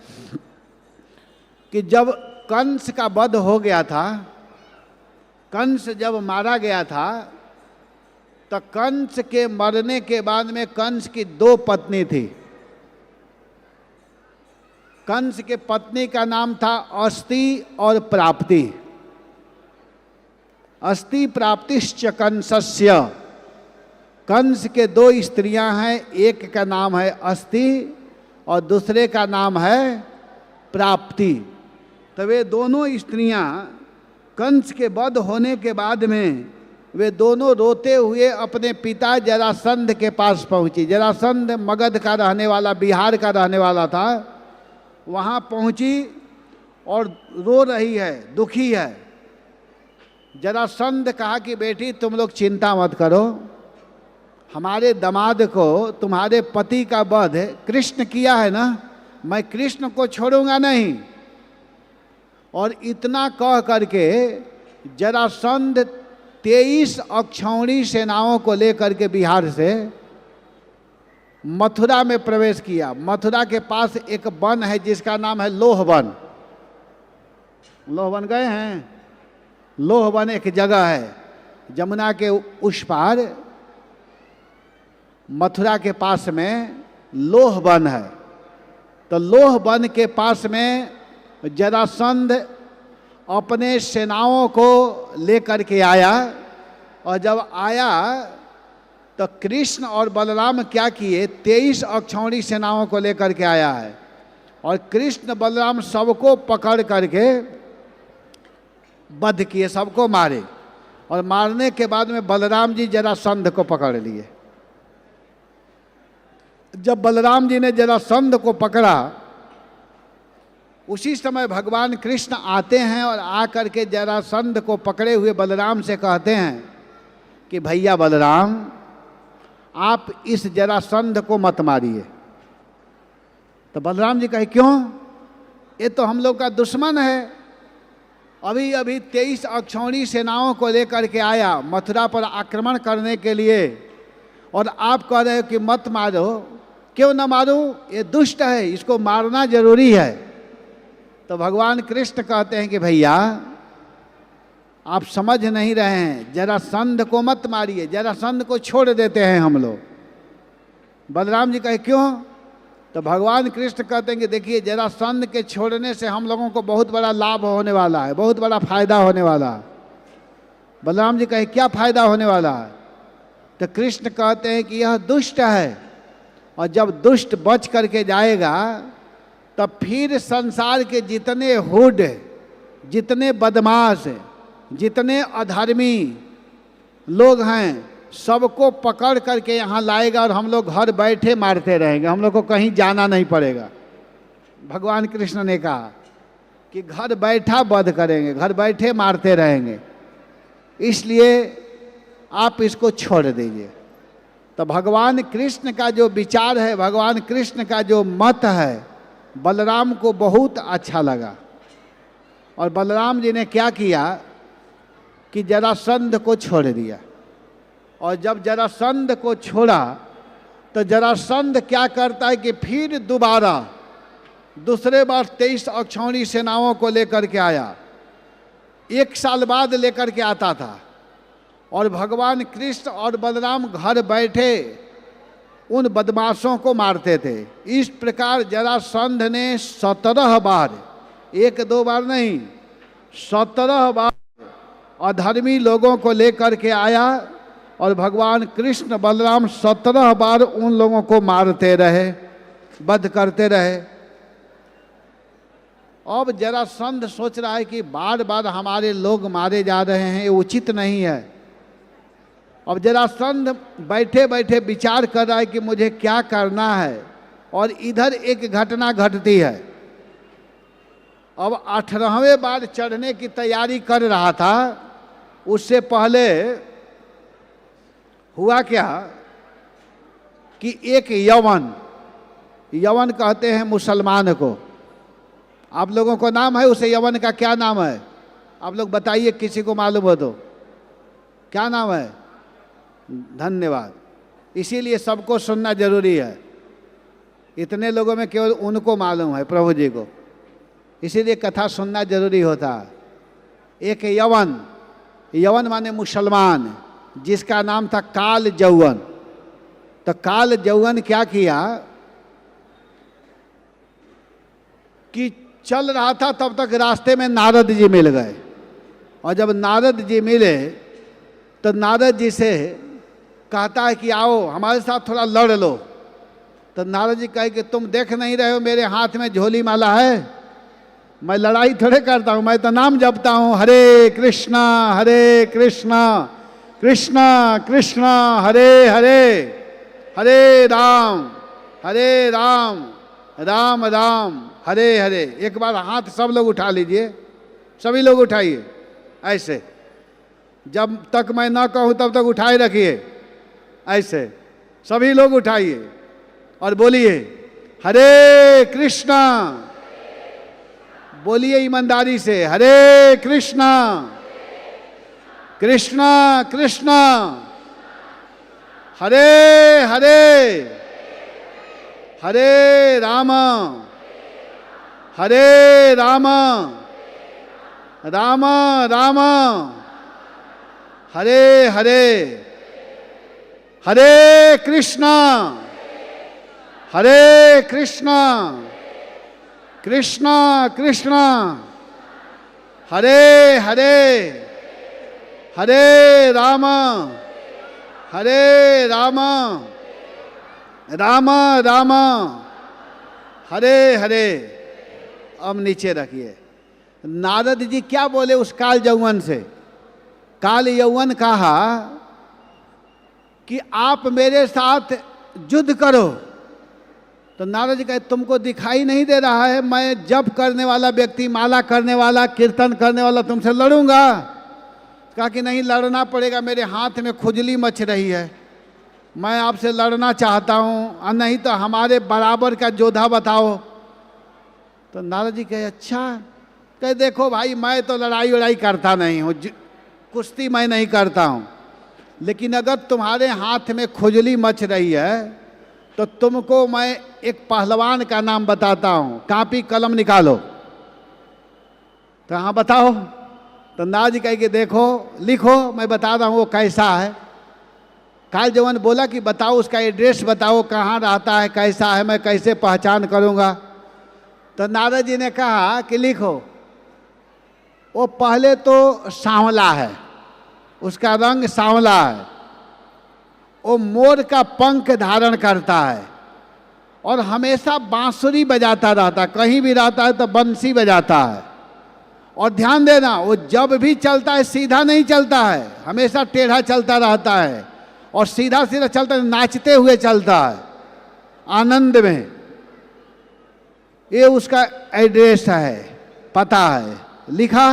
कि जब कंस का वध हो गया था, कंस जब मारा गया था, तो कंस के मरने के बाद में कंस की 2 पत्नी थी। कंस के पत्नी का नाम था अस्ति और प्राप्ति। अस्ति प्राप्तिश्च कंसस्य। कंस के 2 स्त्रियां हैं, एक का नाम है अस्ति और दूसरे का नाम है प्राप्ति। तो वे दोनों स्त्रियां कंस के वध होने के बाद में वे दोनों रोते हुए अपने पिता जरासंध के पास पहुंची। जरासंध मगध का रहने वाला, बिहार का रहने वाला था। वहाँ पहुंची और रो रही है, दुखी है। जरासंध कहा कि बेटी तुम लोग चिंता मत करो, हमारे दामाद को तुम्हारे पति का वध कृष्ण किया है ना, मैं कृष्ण को छोड़ूंगा नहीं। और इतना कह करके जरासंध 23 अक्षौणी सेनाओं को लेकर के बिहार से मथुरा में प्रवेश किया। मथुरा के पास एक वन है जिसका नाम है लोहवन। लोहवन गए हैं? लोहवन एक जगह है जमुना के उस पार, मथुरा के पास में लोहवन है। तो लोहवन के पास में जरासंध अपने सेनाओं को लेकर के आया, और जब आया तो कृष्ण और बलराम क्या किए, 23 अक्षौणी सेनाओं को लेकर के आया है। और कृष्ण बलराम सबको पकड़ करके वध किए, सबको मारे। और मारने के बाद में बलराम जी जरासंध को पकड़ लिए। जब बलराम जी ने जरासंध को पकड़ा, उसी समय भगवान कृष्ण आते हैं और आकर के जरासंध को पकड़े हुए बलराम से कहते हैं कि भैया बलराम, आप इस जरासंध को मत मारिए। तो बलराम जी कहे क्यों? ये तो हम लोग का दुश्मन है, अभी अभी 23 अक्षौणी सेनाओं को लेकर के आया मथुरा पर आक्रमण करने के लिए, और आप कह रहे हो कि मत मारो। क्यों न मारूं? ये दुष्ट है, इसको मारना जरूरी है। तो भगवान कृष्ण कहते हैं कि भैया आप समझ नहीं रहे हैं, जरासंध को मत मारिए, जरासंध को छोड़ देते हैं हम लोग। बलराम जी कहे क्यों? तो भगवान कृष्ण कहते हैं कि देखिए, जरासंध के छोड़ने से हम लोगों को बहुत बड़ा लाभ होने वाला है, बहुत बड़ा फायदा होने वाला है। बलराम जी कहे क्या फायदा होने वाला है? तो कृष्ण कहते हैं कि यह दुष्ट है, और जब दुष्ट बच करके जाएगा तब फिर संसार के जितने हुड, जितने बदमाश, जितने अधर्मी लोग हैं, सबको पकड़ करके यहाँ लाएगा और हम लोग घर बैठे मारते रहेंगे, हम लोग को कहीं जाना नहीं पड़ेगा। भगवान कृष्ण ने कहा। कि घर बैठा वध करेंगे, घर बैठे मारते रहेंगे, इसलिए आप इसको छोड़ दीजिए। तो भगवान कृष्ण का जो विचार है, भगवान कृष्ण का जो मत है, बलराम को बहुत अच्छा लगा। और बलराम जी ने क्या किया कि जरासंध को छोड़ दिया। और जब जरासंध को छोड़ा तो जरासंध क्या करता है कि फिर दोबारा दूसरे बार 23 अक्षौणी सेनाओं को लेकर के आया। 1 साल बाद लेकर के आता था और भगवान कृष्ण और बलराम घर बैठे उन बदमाशों को मारते थे। इस प्रकार जरासंध ने 17 बार, 1-2 बार नहीं, 17 बार अधर्मी लोगों को लेकर के आया और भगवान कृष्ण बलराम 17 बार उन लोगों को मारते रहे, वध करते रहे। अब जरासंध सोच रहा है कि बार बार हमारे लोग मारे जा रहे हैं, ये उचित नहीं है। अब जरासंध बैठे बैठे विचार कर रहा है कि मुझे क्या करना है। और इधर एक घटना घटती है। अब 18वें बार चढ़ने की तैयारी कर रहा था, उससे पहले हुआ क्या कि एक यवन, यवन कहते हैं मुसलमान को, आप लोगों को नाम है उसे यवन का, क्या नाम है आप लोग बताइए, किसी को मालूम हो तो क्या नाम है? धन्यवाद। इसीलिए सबको सुनना जरूरी है, इतने लोगों में केवल उनको मालूम है, प्रभु जी को, इसीलिए कथा सुनना जरूरी होता है। एक यवन, यवन माने मुसलमान, जिसका नाम था काल जौवन। तो काल जौवन क्या किया कि चल रहा था, तब तक रास्ते में नारद जी मिल गए। और जब नारद जी मिले तो नारद जी से कहता है कि आओ हमारे साथ थोड़ा लड़ लो। तो नारद जी कहे कि तुम देख नहीं रहे हो मेरे हाथ में झोली माला है, मैं लड़ाई थोड़े करता हूँ, मैं तो नाम जपता हूँ, हरे कृष्णा कृष्णा कृष्णा हरे हरे, हरे राम राम राम हरे हरे। एक बार हाथ सब लोग उठा लीजिए, सभी लोग उठाइए ऐसे, जब तक मैं ना कहूँ तब तक उठाए रखिए ऐसे, सभी लोग उठाइए और बोलिए हरे कृष्णा, बोलिए ईमानदारी से, हरे कृष्णा कृष्णा कृष्णा हरे हरे, हरे राम राम राम हरे हरे, हरे कृष्णा कृष्णा कृष्णा हरे हरे, हरे राम राम राम हरे हरे। अब नीचे रखिए, नारद जी क्या बोले उस काल यौवन से? काल यौवन कहा कि आप मेरे साथ युद्ध करो। तो नारद जी कहे तुमको दिखाई नहीं दे रहा है मैं जप करने वाला व्यक्ति, माला करने वाला, कीर्तन करने वाला, तुमसे लड़ूंगा? कहा कि नहीं लड़ना पड़ेगा, मेरे हाथ में खुजली मच रही है, मैं आपसे लड़ना चाहता हूँ, और नहीं तो हमारे बराबर का योद्धा बताओ। तो नारद जी कहे अच्छा। कहे देखो भाई मैं तो लड़ाई वड़ाई करता नहीं हूँ, कुश्ती मैं नहीं करता हूँ, लेकिन अगर तुम्हारे हाथ में खुजली मच रही है तो तुमको मैं एक पहलवान का नाम बताता हूँ, कॉपी कलम निकालो। तो हाँ बताओ। तो नारद जी कहे कि देखो लिखो, मैं बता रहा हूँ वो कैसा है। काल जौवन बोला कि बताओ उसका एड्रेस बताओ, कहाँ रहता है, कैसा है, मैं कैसे पहचान करूँगा। तो नारद जी ने कहा कि लिखो, वो पहले तो सांवला है, उसका रंग सांवला है, वो मोर का पंख धारण करता है और हमेशा बांसुरी बजाता रहता है, कहीं भी रहता है तो बंसी बजाता है। और ध्यान देना वो जब भी चलता है सीधा नहीं चलता है, हमेशा टेढ़ा चलता रहता है और सीधा सीधा चलता है, नाचते हुए चलता है आनंद में। ये उसका एड्रेस है। पता है, लिखा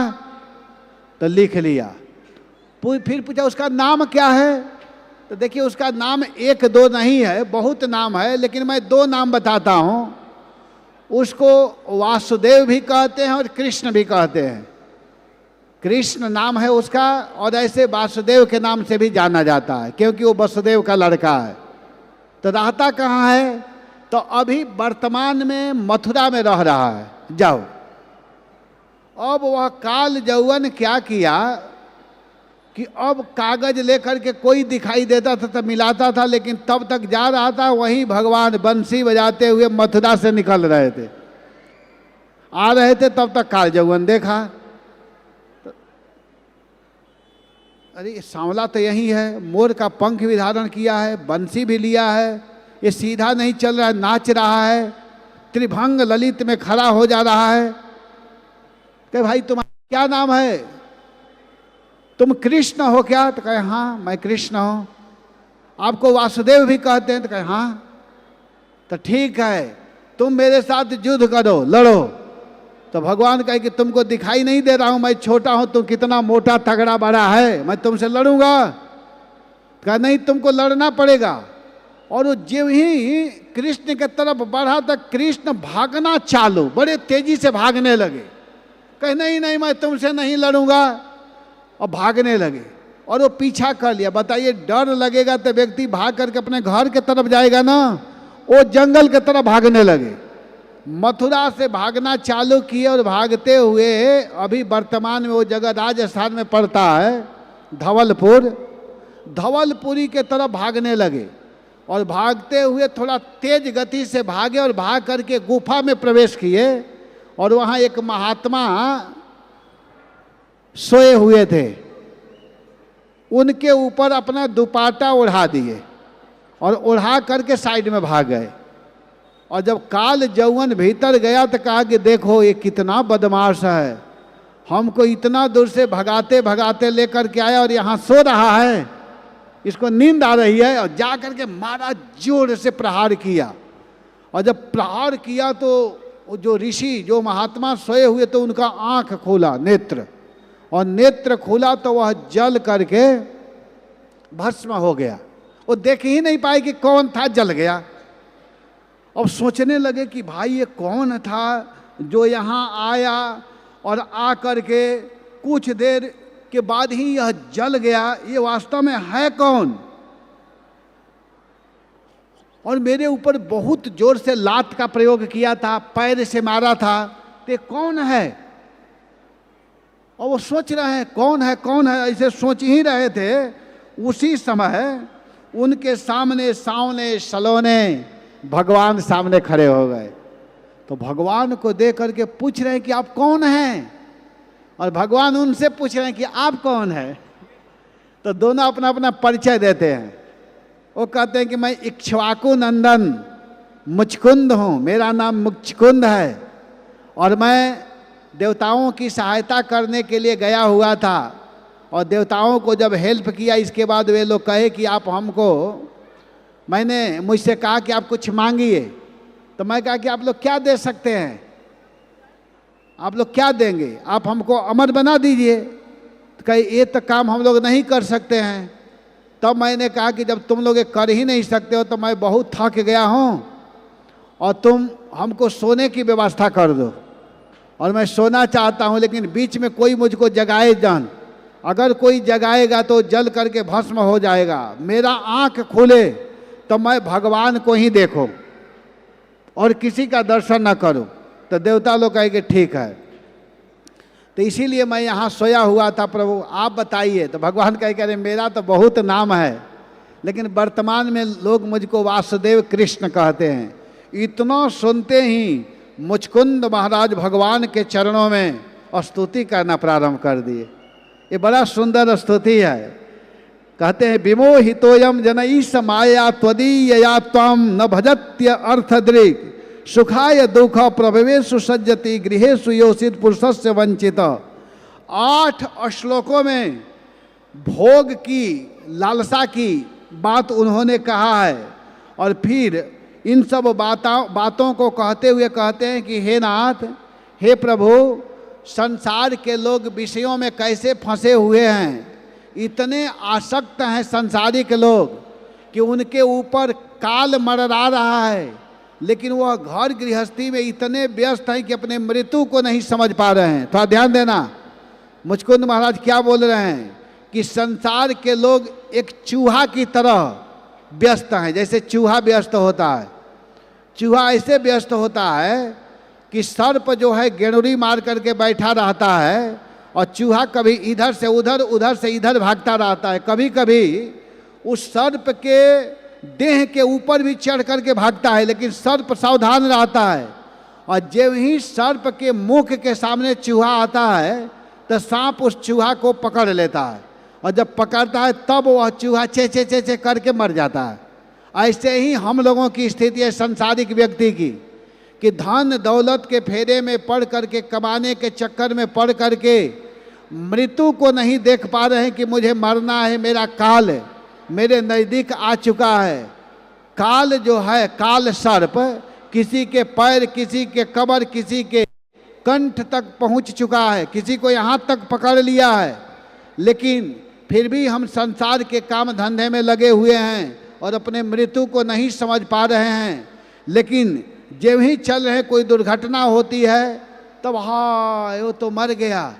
तो लिख लिया। फिर पूछा उसका नाम क्या है, तो देखिए उसका नाम एक दो नहीं है, बहुत नाम है, लेकिन मैं दो नाम बताता हूँ। उसको वासुदेव भी कहते हैं और कृष्ण भी कहते हैं। कृष्ण नाम है उसका, और ऐसे वासुदेव के नाम से भी जाना जाता है, क्योंकि वो वसुदेव का लड़का है। तो रहता कहाँ है, तो अभी वर्तमान में मथुरा में रह रहा है। जाओ, अब वह काल यौवन क्या किया कि अब कागज लेकर के कोई दिखाई देता था तो मिलाता था, लेकिन तब तक जा रहा था वहीं भगवान बंसी बजाते हुए मथुरा से निकल रहे थे, आ रहे थे, तब तक काल यौवन देखा। अरे सांवला तो यही है, मोर का पंख भी धारण किया है, बंसी भी लिया है, ये सीधा नहीं चल रहा है, नाच रहा है, त्रिभंग ललित में खड़ा हो जा रहा है। कहे भाई तुम्हारा क्या नाम है, तुम कृष्ण हो क्या? तो कहे हाँ मैं कृष्ण हूँ। आपको वासुदेव भी कहते हैं? तो कहे हाँ। तो ठीक है, तुम मेरे साथ युद्ध करो, लड़ो। तो भगवान कहे कि तुमको दिखाई नहीं दे रहा हूं, मैं छोटा हूं, तुम कितना मोटा तगड़ा बड़ा है, मैं तुमसे लड़ूंगा? कहा नहीं, तुमको लड़ना पड़ेगा। और वो जब ही कृष्ण के तरफ बढ़ा तो कृष्ण भागना चालू, बड़े तेजी से भागने लगे। कहे नहीं नहीं मैं तुमसे नहीं लड़ूंगा, और भागने लगे। और वो पीछा कर लिया। बताइए, डर लगेगा तो व्यक्ति भाग करके अपने घर के तरफ जाएगा ना, वो जंगल के तरफ भागने लगे। मथुरा से भागना चालू किए और भागते हुए अभी वर्तमान में वो जगह राजस्थान में पड़ता है, धवलपुर, धवलपुरी के तरफ भागने लगे। और भागते हुए थोड़ा तेज गति से भागे और भाग करके गुफा में प्रवेश किए। और वहाँ एक महात्मा सोए हुए थे, उनके ऊपर अपना दुपट्टा ओढ़ा दिए और ओढ़ा करके साइड में भाग गए। और जब काल यौवन भीतर गया तो कहा कि देखो ये कितना बदमाश है, हमको इतना दूर से भगाते भगाते लेकर के आया और यहाँ सो रहा है, इसको नींद आ रही है। और जा करके मारा, जोर से प्रहार किया। और जब प्रहार किया तो जो ऋषि, जो महात्मा सोए हुए तो उनका आंख खोला, नेत्र, और नेत्र खोला तो वह जल करके भस्म हो गया। वो देख ही नहीं पाए कि कौन था, जल गया। अब सोचने लगे कि भाई ये कौन था जो यहाँ आया और आ करके कुछ देर के बाद ही यह जल गया, ये वास्तव में है कौन? और मेरे ऊपर बहुत जोर से लात का प्रयोग किया था, पैर से मारा था, तो कौन है? और वो सोच रहे हैं कौन है कौन है, ऐसे सोच ही रहे थे। उसी समय उनके सामने सामने सलोने भगवान सामने खड़े हो गए। तो भगवान को देख करके पूछ रहे हैं कि आप कौन हैं, और भगवान उनसे पूछ रहे हैं कि आप कौन हैं। तो दोनों अपना अपना परिचय देते हैं। वो कहते हैं कि मैं इक्ष्वाकु नंदन मुचकुंद हूँ, मेरा नाम मुचकुंद है, और मैं देवताओं की सहायता करने के लिए गया हुआ था। और देवताओं को जब हेल्प किया, इसके बाद वे लोग कहे कि आप हमको, मैंने मुझसे कहा कि आप कुछ मांगिए। तो मैं कहा कि आप लोग क्या दे सकते हैं, आप लोग क्या देंगे, आप हमको अमर बना दीजिए। तो कहे ये तो काम हम लोग नहीं कर सकते हैं। तब मैंने कहा कि जब तुम लोग ये कर ही नहीं सकते हो तो मैं बहुत थक गया हूँ, और तुम हमको सोने की व्यवस्था कर दो। और मैं सोना चाहता हूँ, लेकिन बीच में कोई मुझको जगाए जान, अगर कोई जगाएगा तो जल करके भस्म हो जाएगा। मेरा आँख खुले तो मैं भगवान को ही देखूं और किसी का दर्शन न करूं। तो देवता लोग कहे कि ठीक है, तो इसीलिए मैं यहाँ सोया हुआ था, प्रभु आप बताइए। तो भगवान कहे कि अरे मेरा तो बहुत नाम है, लेकिन वर्तमान में लोग मुझको वासुदेव कृष्ण कहते हैं। इतना सुनते ही मुचकुंद महाराज भगवान के चरणों में स्तुति करना प्रारंभ कर दिए। ये बड़ा सुंदर स्तुति है। कहते हैं विमोहितोयम जनईश माया त्वदीयया त्वं न भजत्य अर्थदृक् सुखाय दुख प्रभवेशु सज्जति गृहेशु योषित पुरुषस्य वंचित। 8 श्लोकों में भोग की लालसा की बात उन्होंने कहा है। और फिर इन सब बातों को कहते हुए कहते हैं कि हे नाथ, हे प्रभु, संसार के लोग विषयों में कैसे फंसे हुए हैं, इतने आसक्त हैं संसारिक लोग कि उनके ऊपर काल मररा रहा है, लेकिन वह घर गृहस्थी में इतने व्यस्त हैं कि अपने मृत्यु को नहीं समझ पा रहे हैं। थोड़ा ध्यान देना, मुचकुंद महाराज क्या बोल रहे हैं कि संसार के लोग एक चूहा की तरह व्यस्त हैं। जैसे चूहा व्यस्त होता है, चूहा ऐसे व्यस्त होता है कि सर्प जो है गेंडुरी मार करके बैठा रहता है और चूहा कभी इधर से उधर, उधर से इधर भागता रहता है। कभी कभी उस सर्प के देह के ऊपर भी चढ़ करके भागता है, लेकिन सर्प सावधान रहता है। और जब ही सर्प के मुख के सामने चूहा आता है तो सांप उस चूहा को पकड़ लेता है, और जब पकड़ता है तब वह चूहा चे चे चे चे करके मर जाता है। ऐसे ही हम लोगों की स्थिति है संसारिक व्यक्ति की, कि धन दौलत के फेरे में पड़ करके, कमाने के चक्कर में पड़ करके मृत्यु को नहीं देख पा रहे हैं कि मुझे मरना है, मेरा काल मेरे नज़दीक आ चुका है। काल जो है, काल सर्प किसी के पैर, किसी के कमर, किसी के कंठ तक पहुंच चुका है, किसी को यहाँ तक पकड़ लिया है। लेकिन फिर भी हम संसार के काम धंधे में लगे हुए हैं और अपने मृत्यु को नहीं समझ पा रहे हैं। लेकिन जब ही चल रहे कोई दुर्घटना होती है तब हाय वो तो मर गया।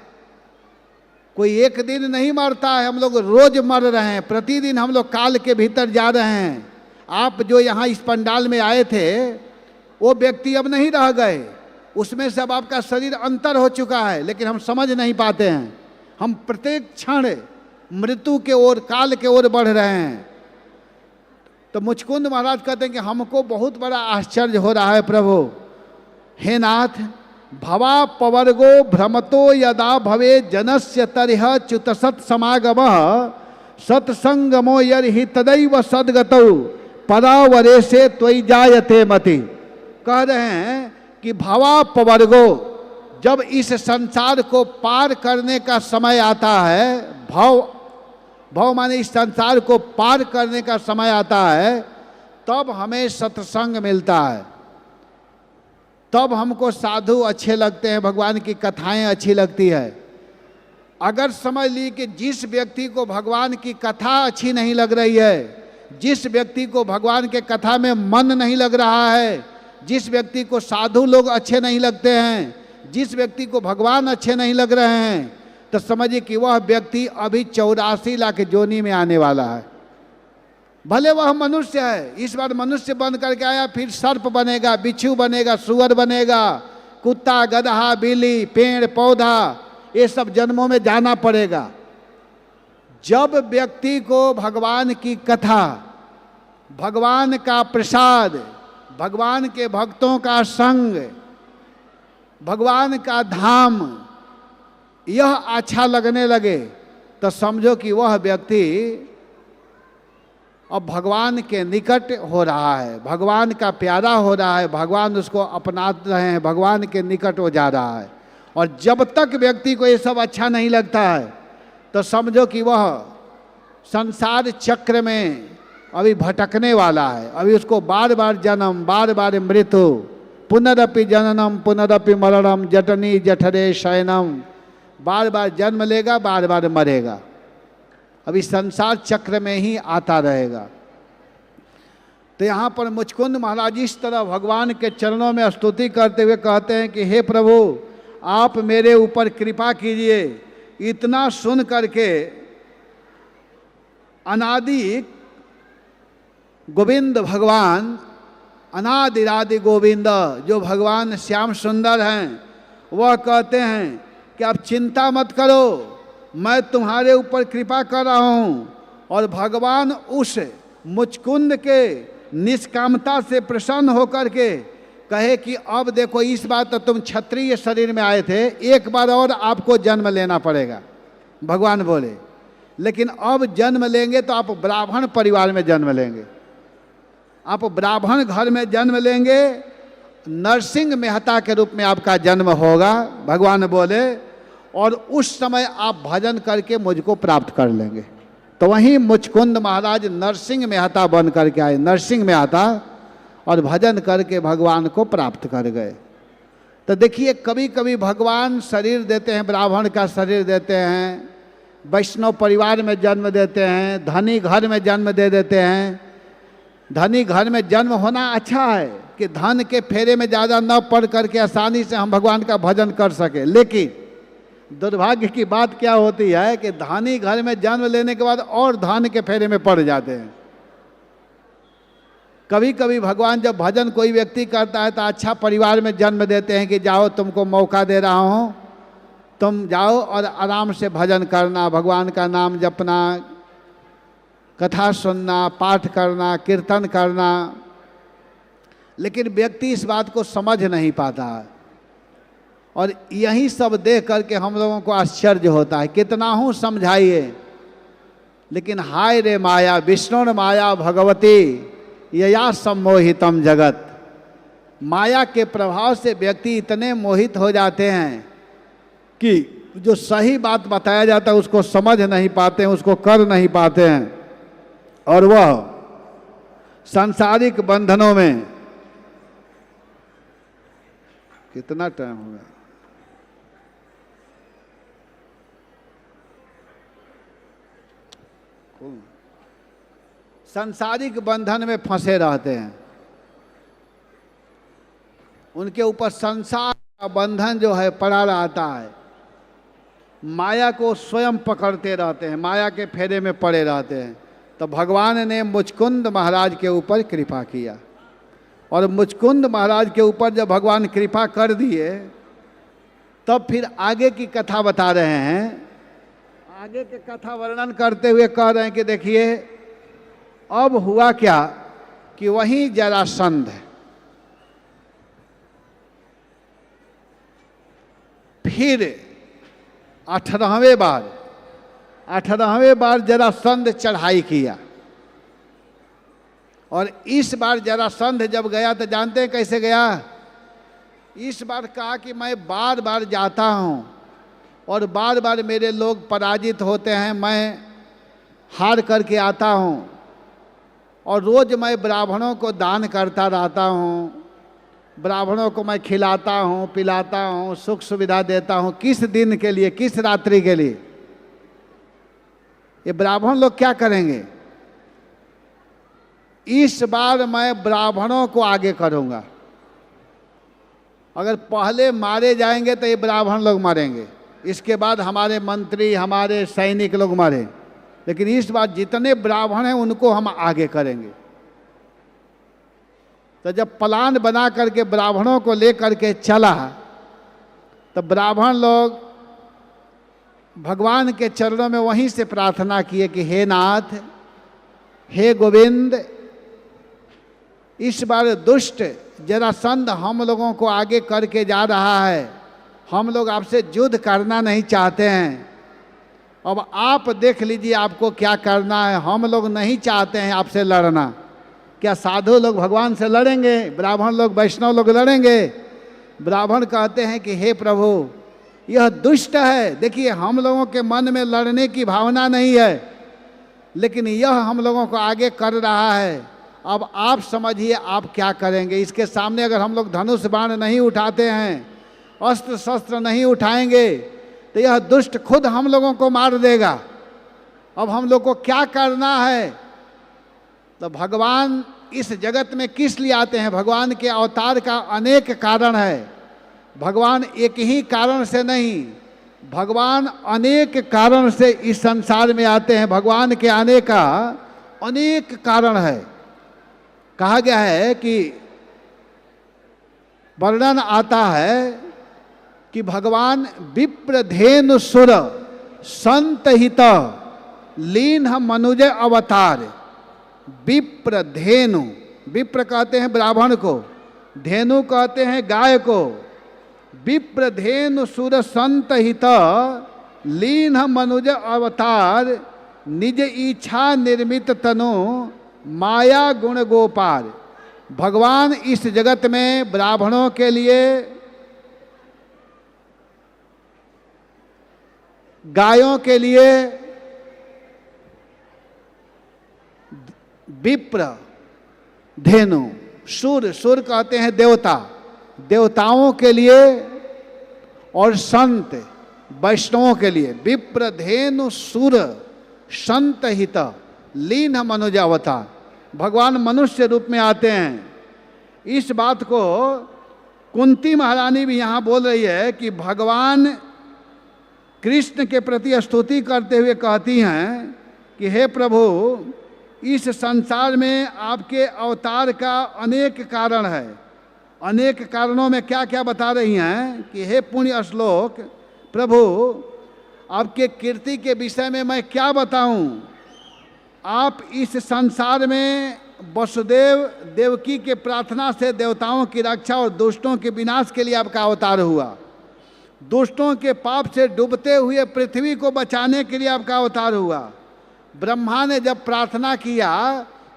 कोई एक दिन नहीं मरता है, हम लोग रोज मर रहे हैं, प्रतिदिन हम लोग काल के भीतर जा रहे हैं। आप जो यहाँ इस पंडाल में आए थे वो व्यक्ति अब नहीं रह गए, उसमें से अब आपका शरीर अंतर हो चुका है, लेकिन हम समझ नहीं पाते हैं। हम प्रत्येक क्षण मृत्यु के ओर, काल के ओर बढ़ रहे हैं। तो मुचकुंद महाराज कहते हैं कि हमको बहुत बड़ा आश्चर्य हो रहा है प्रभु। हे नाथ, भवा पवर्गो भ्रमतो यदा भवे जनस्य तरिह च्युतसत् समागमः सत्संगमो यर्हि तदैव सद्गतौ परावरे से त्वयि जायते मति। कह रहे हैं कि भवा पवर्गो, जब इस संसार को पार करने का समय आता है, भव माने इस संसार को पार करने का समय आता है, तब हमें सत्संग मिलता है, तब हमको साधु अच्छे लगते हैं, भगवान की कथाएं अच्छी लगती है। अगर समझ ली कि जिस व्यक्ति को भगवान की कथा अच्छी नहीं लग रही है, जिस व्यक्ति को भगवान के कथा में मन नहीं लग रहा है, जिस व्यक्ति को साधु लोग अच्छे नहीं लगते हैं, जिस व्यक्ति को भगवान अच्छे नहीं लग रहे हैं, तो समझिए कि वह व्यक्ति अभी 84 लाख जोनी में आने वाला है। भले वह मनुष्य है, इस बार मनुष्य बन करके आया, फिर सर्प बनेगा, बिच्छू बनेगा, सुअर बनेगा, कुत्ता, गधा, बिल्ली, पेड़ पौधा, ये सब जन्मों में जाना पड़ेगा। जब व्यक्ति को भगवान की कथा, भगवान का प्रसाद, भगवान के भक्तों का संग, भगवान का धाम यह अच्छा लगने लगे, तो समझो कि वह व्यक्ति अब भगवान के निकट हो रहा है, भगवान का प्यारा हो रहा है, भगवान उसको अपना रहे हैं, भगवान के निकट हो जा रहा है। और जब तक व्यक्ति को ये सब अच्छा नहीं लगता है तो समझो कि वह संसार चक्र में अभी भटकने वाला है। अभी उसको बार बार जन्म, बार बार मृत्यु, पुनरपि जननम पुनरपि मरणम जटनी जठरे शयनम, बार बार जन्म लेगा, बार बार मरेगा। अभी संसार चक्र में ही आता रहेगा। तो यहाँ पर मुचकुंद महाराज इस तरह भगवान के चरणों में स्तुति करते हुए कहते हैं कि हे प्रभु, आप मेरे ऊपर कृपा कीजिए। इतना सुन करके अनादि गोविंद भगवान, अनादिरादि गोविंद जो भगवान श्याम सुंदर हैं, वह कहते हैं कि आप चिंता मत करो, मैं तुम्हारे ऊपर कृपा कर रहा हूँ। और भगवान उस मुचकुंद के निष्कामता से प्रसन्न होकर के कहे कि अब देखो, इस बार तो तुम क्षत्रिय शरीर में आए थे, एक बार और आपको जन्म लेना पड़ेगा। भगवान बोले, लेकिन अब जन्म लेंगे तो आप ब्राह्मण परिवार में जन्म लेंगे, आप ब्राह्मण घर में जन्म लेंगे, नरसिंह मेहता के रूप में आपका जन्म होगा। भगवान बोले, और उस समय आप भजन करके मुझको प्राप्त कर लेंगे। तो वहीं मुचकुंद महाराज नरसिंह मेहता बन करके आए, नरसिंह मेहता, और भजन करके भगवान को प्राप्त कर गए। तो देखिए कभी कभी भगवान शरीर देते हैं, ब्राह्मण का शरीर देते हैं, वैष्णव परिवार में जन्म देते हैं, धनी घर में जन्म दे देते हैं। धनी घर में जन्म होना अच्छा है कि धन के फेरे में ज़्यादा न पड़ करके आसानी से हम भगवान का भजन कर सके। लेकिन दुर्भाग्य की बात क्या होती है कि धनी घर में जन्म लेने के बाद और धन के फेरे में पड़ जाते हैं। कभी कभी भगवान जब भजन कोई व्यक्ति करता है तो अच्छा परिवार में जन्म देते हैं कि जाओ तुमको मौका दे रहा हूँ, तुम जाओ और आराम से भजन करना, भगवान का नाम जपना, कथा सुनना, पाठ करना, कीर्तन करना। लेकिन व्यक्ति इस बात को समझ नहीं पाता है और यही सब देख करके हम लोगों को आश्चर्य होता है। कितना हूँ समझाइए, लेकिन हाय रे माया, विष्णु माया भगवती यया सम्मोहितम जगत। माया के प्रभाव से व्यक्ति इतने मोहित हो जाते हैं कि जो सही बात बताया जाता है उसको समझ नहीं पाते हैं, उसको कर नहीं पाते हैं, और वह सांसारिक बंधनों में। कितना टाइम हो गया? सांसारिक बंधन में फंसे रहते हैं। उनके ऊपर संसार का बंधन जो है पड़ा रहता है। माया को स्वयं पकड़ते रहते हैं, माया के फेरे में पड़े रहते हैं। तो भगवान ने मुचकुंद महाराज के ऊपर कृपा किया, और मुचकुंद महाराज के ऊपर जब भगवान कृपा कर दिए तब फिर आगे की कथा बता रहे हैं। आगे के कथा वर्णन करते हुए कह रहे हैं कि देखिए अब हुआ क्या कि वहीं जरासंध फिर 18वें बार जरासंध चढ़ाई किया। और इस बार जरासंध जब गया तो जानते हैं कैसे गया? इस बार कहा कि मैं बार बार जाता हूँ और बार बार मेरे लोग पराजित होते हैं, मैं हार करके आता हूँ, और रोज़ मैं ब्राह्मणों को दान करता रहता हूँ, ब्राह्मणों को मैं खिलाता हूँ, पिलाता हूँ, सुख सुविधा देता हूँ। किस दिन के लिए, किस रात्रि के लिए? ये ब्राह्मण लोग क्या करेंगे? इस बार मैं ब्राह्मणों को आगे करूँगा। अगर पहले मारे जाएंगे तो ये ब्राह्मण लोग मरेंगे, इसके बाद हमारे मंत्री, हमारे सैनिक लोग मरे, लेकिन इस बार जितने ब्राह्मण हैं उनको हम आगे करेंगे। तो जब प्लान बना करके ब्राह्मणों को लेकर के चला तो ब्राह्मण लोग भगवान के चरणों में वहीं से प्रार्थना किए कि हे नाथ, हे गोविंद, इस बार दुष्ट जरासंध हम लोगों को आगे करके जा रहा है, हम लोग आपसे युद्ध करना नहीं चाहते हैं, अब आप देख लीजिए आपको क्या करना है। हम लोग नहीं चाहते हैं आपसे लड़ना। क्या साधु लोग भगवान से लड़ेंगे? ब्राह्मण लोग, वैष्णव लोग लड़ेंगे? ब्राह्मण कहते हैं कि हे प्रभु, यह दुष्ट है। देखिए हम लोगों के मन में लड़ने की भावना नहीं है, लेकिन यह हम लोगों को आगे कर रहा है। अब आप समझिए आप क्या करेंगे। इसके सामने अगर हम लोग धनुष बाण नहीं उठाते हैं, अस्त्र शस्त्र नहीं उठाएंगे, तो यह दुष्ट खुद हम लोगों को मार देगा। अब हम लोग को क्या करना है? तो भगवान इस जगत में किस लिए आते हैं? भगवान के अवतार का अनेक कारण है। भगवान एक ही कारण से नहीं, भगवान अनेक कारण से इस संसार में आते हैं। भगवान के आने का अनेक कारण है। कहा गया है कि वर्णन आता है कि भगवान विप्रधेनु सुर संत हित लीन मनुज अवतार। विप्रधेनु, विप्र कहते हैं ब्राह्मण को, धेनु कहते हैं गाय को। विप्रधेनु सुर संत हित लीन मनुज अवतार, निज इच्छा निर्मित तनु माया गुण गोपाल। भगवान इस जगत में ब्राह्मणों के लिए गायों के लिए विप्र, धेनु, सुर, सुर कहते हैं देवता, देवताओं के लिए और संत वैष्णवों के लिए। विप्रधेनु सुर संत हित लीन मनुज अवतार, भगवान मनुष्य रूप में आते हैं। इस बात को कुंती महारानी भी यहाँ बोल रही है कि भगवान कृष्ण के प्रति स्तुति करते हुए कहती हैं कि हे प्रभु, इस संसार में आपके अवतार का अनेक कारण है। अनेक कारणों में क्या क्या बता रही हैं कि हे पुण्य श्लोक, प्रभु आपके कीर्ति के विषय में मैं क्या बताऊं। आप इस संसार में वसुदेव देवकी के प्रार्थना से देवताओं की रक्षा और दुष्टों के विनाश के लिए आपका अवतार हुआ। दुष्टों के पाप से डूबते हुए पृथ्वी को बचाने के लिए आपका अवतार हुआ। ब्रह्मा ने जब प्रार्थना किया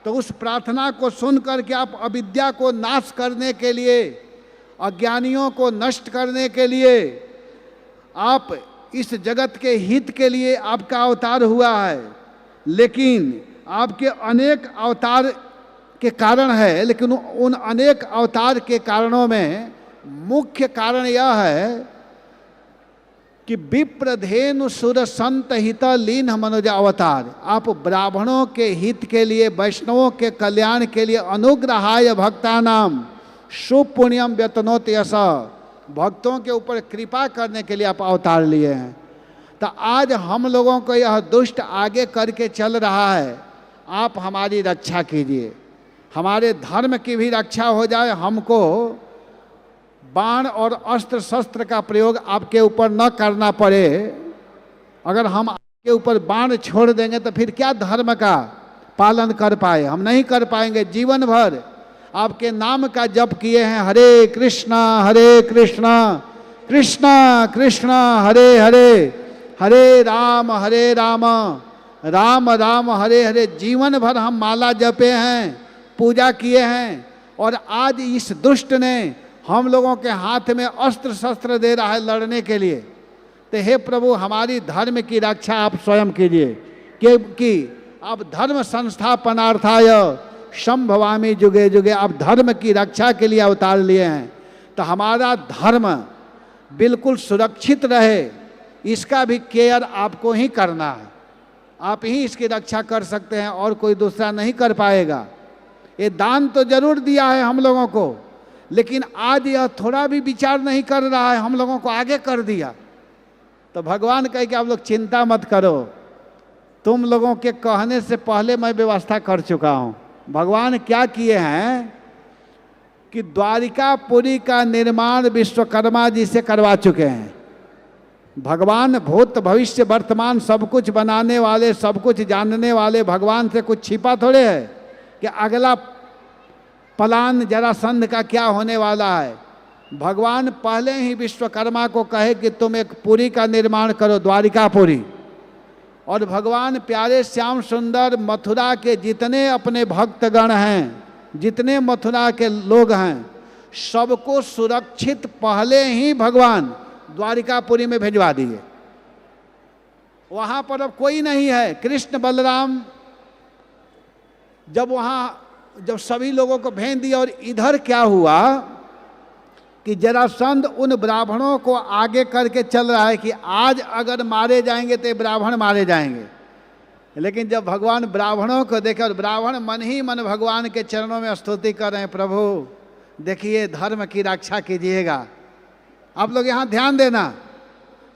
तो उस प्रार्थना को सुन करके आप अविद्या को नाश करने के लिए, अज्ञानियों को नष्ट करने के लिए, आप इस जगत के हित के लिए आपका अवतार हुआ है। लेकिन आपके अनेक अवतार के कारण है, लेकिन उन अनेक अवतार के कारणों में मुख्य कारण यह है कि विप्रधेनु सुर संत हित लीन मनुज अवतार। आप ब्राह्मणों के हित के लिए, वैष्णवों के कल्याण के लिए, अनुग्रहाय भक्तानाम सुपुण्यम व्यतनोत यश, भक्तों के ऊपर कृपा करने के लिए आप अवतार लिए हैं। तो आज हम लोगों को यह दुष्ट आगे करके चल रहा है, आप हमारी रक्षा कीजिए, हमारे धर्म की भी रक्षा हो जाए, हमको बाण और अस्त्र शस्त्र का प्रयोग आपके ऊपर न करना पड़े। अगर हम आपके ऊपर बाण छोड़ देंगे तो फिर क्या धर्म का पालन कर पाए? हम नहीं कर पाएंगे। जीवन भर आपके नाम का जप किए हैं, हरे कृष्णा कृष्णा कृष्णा हरे हरे, हरे राम राम राम हरे हरे। जीवन भर हम माला जपे हैं, पूजा किए हैं, और आज इस दुष्ट ने हम लोगों के हाथ में अस्त्र शस्त्र दे रहा है लड़ने के लिए। तो हे प्रभु, हमारी धर्म की रक्षा आप स्वयं कीजिए कि आप धर्म संस्थापनार्थाय संभवामी जुगे जुगे, आप धर्म की रक्षा के लिए अवतार लिए हैं। तो हमारा धर्म बिल्कुल सुरक्षित रहे, इसका भी केयर आपको ही करना है। आप ही इसकी रक्षा कर सकते हैं, और कोई दूसरा नहीं कर पाएगा। ये दान तो जरूर दिया है हम लोगों को, लेकिन आज यह थोड़ा भी विचार नहीं कर रहा है, हम लोगों को आगे कर दिया। तो भगवान कहे कि आप लोग चिंता मत करो, तुम लोगों के कहने से पहले मैं व्यवस्था कर चुका हूँ। भगवान क्या किए हैं कि द्वारिकापुरी का निर्माण विश्वकर्मा जी से करवा चुके हैं। भगवान भूत भविष्य वर्तमान सब कुछ बनाने वाले, सब कुछ जानने वाले, भगवान से कुछ छिपा थोड़े है कि अगला प्लान जरासंध का क्या होने वाला है। भगवान पहले ही विश्वकर्मा को कहे कि तुम एक पुरी का निर्माण करो, द्वारिकापुरी। और भगवान प्यारे श्याम सुंदर मथुरा के जितने अपने भक्तगण हैं, जितने मथुरा के लोग हैं, सबको सुरक्षित पहले ही भगवान द्वारिकापुरी में भिजवा दिए। वहाँ पर अब कोई नहीं है। कृष्ण बलराम जब सभी लोगों को भेज दिया, और इधर क्या हुआ कि जरासंध उन ब्राह्मणों को आगे करके चल रहा है कि आज अगर मारे जाएंगे तो ब्राह्मण मारे जाएंगे। लेकिन जब भगवान ब्राह्मणों को देखे, और ब्राह्मण मन ही मन भगवान के चरणों में स्तुति कर रहे हैं, प्रभु देखिए धर्म की रक्षा कीजिएगा। आप लोग यहाँ ध्यान देना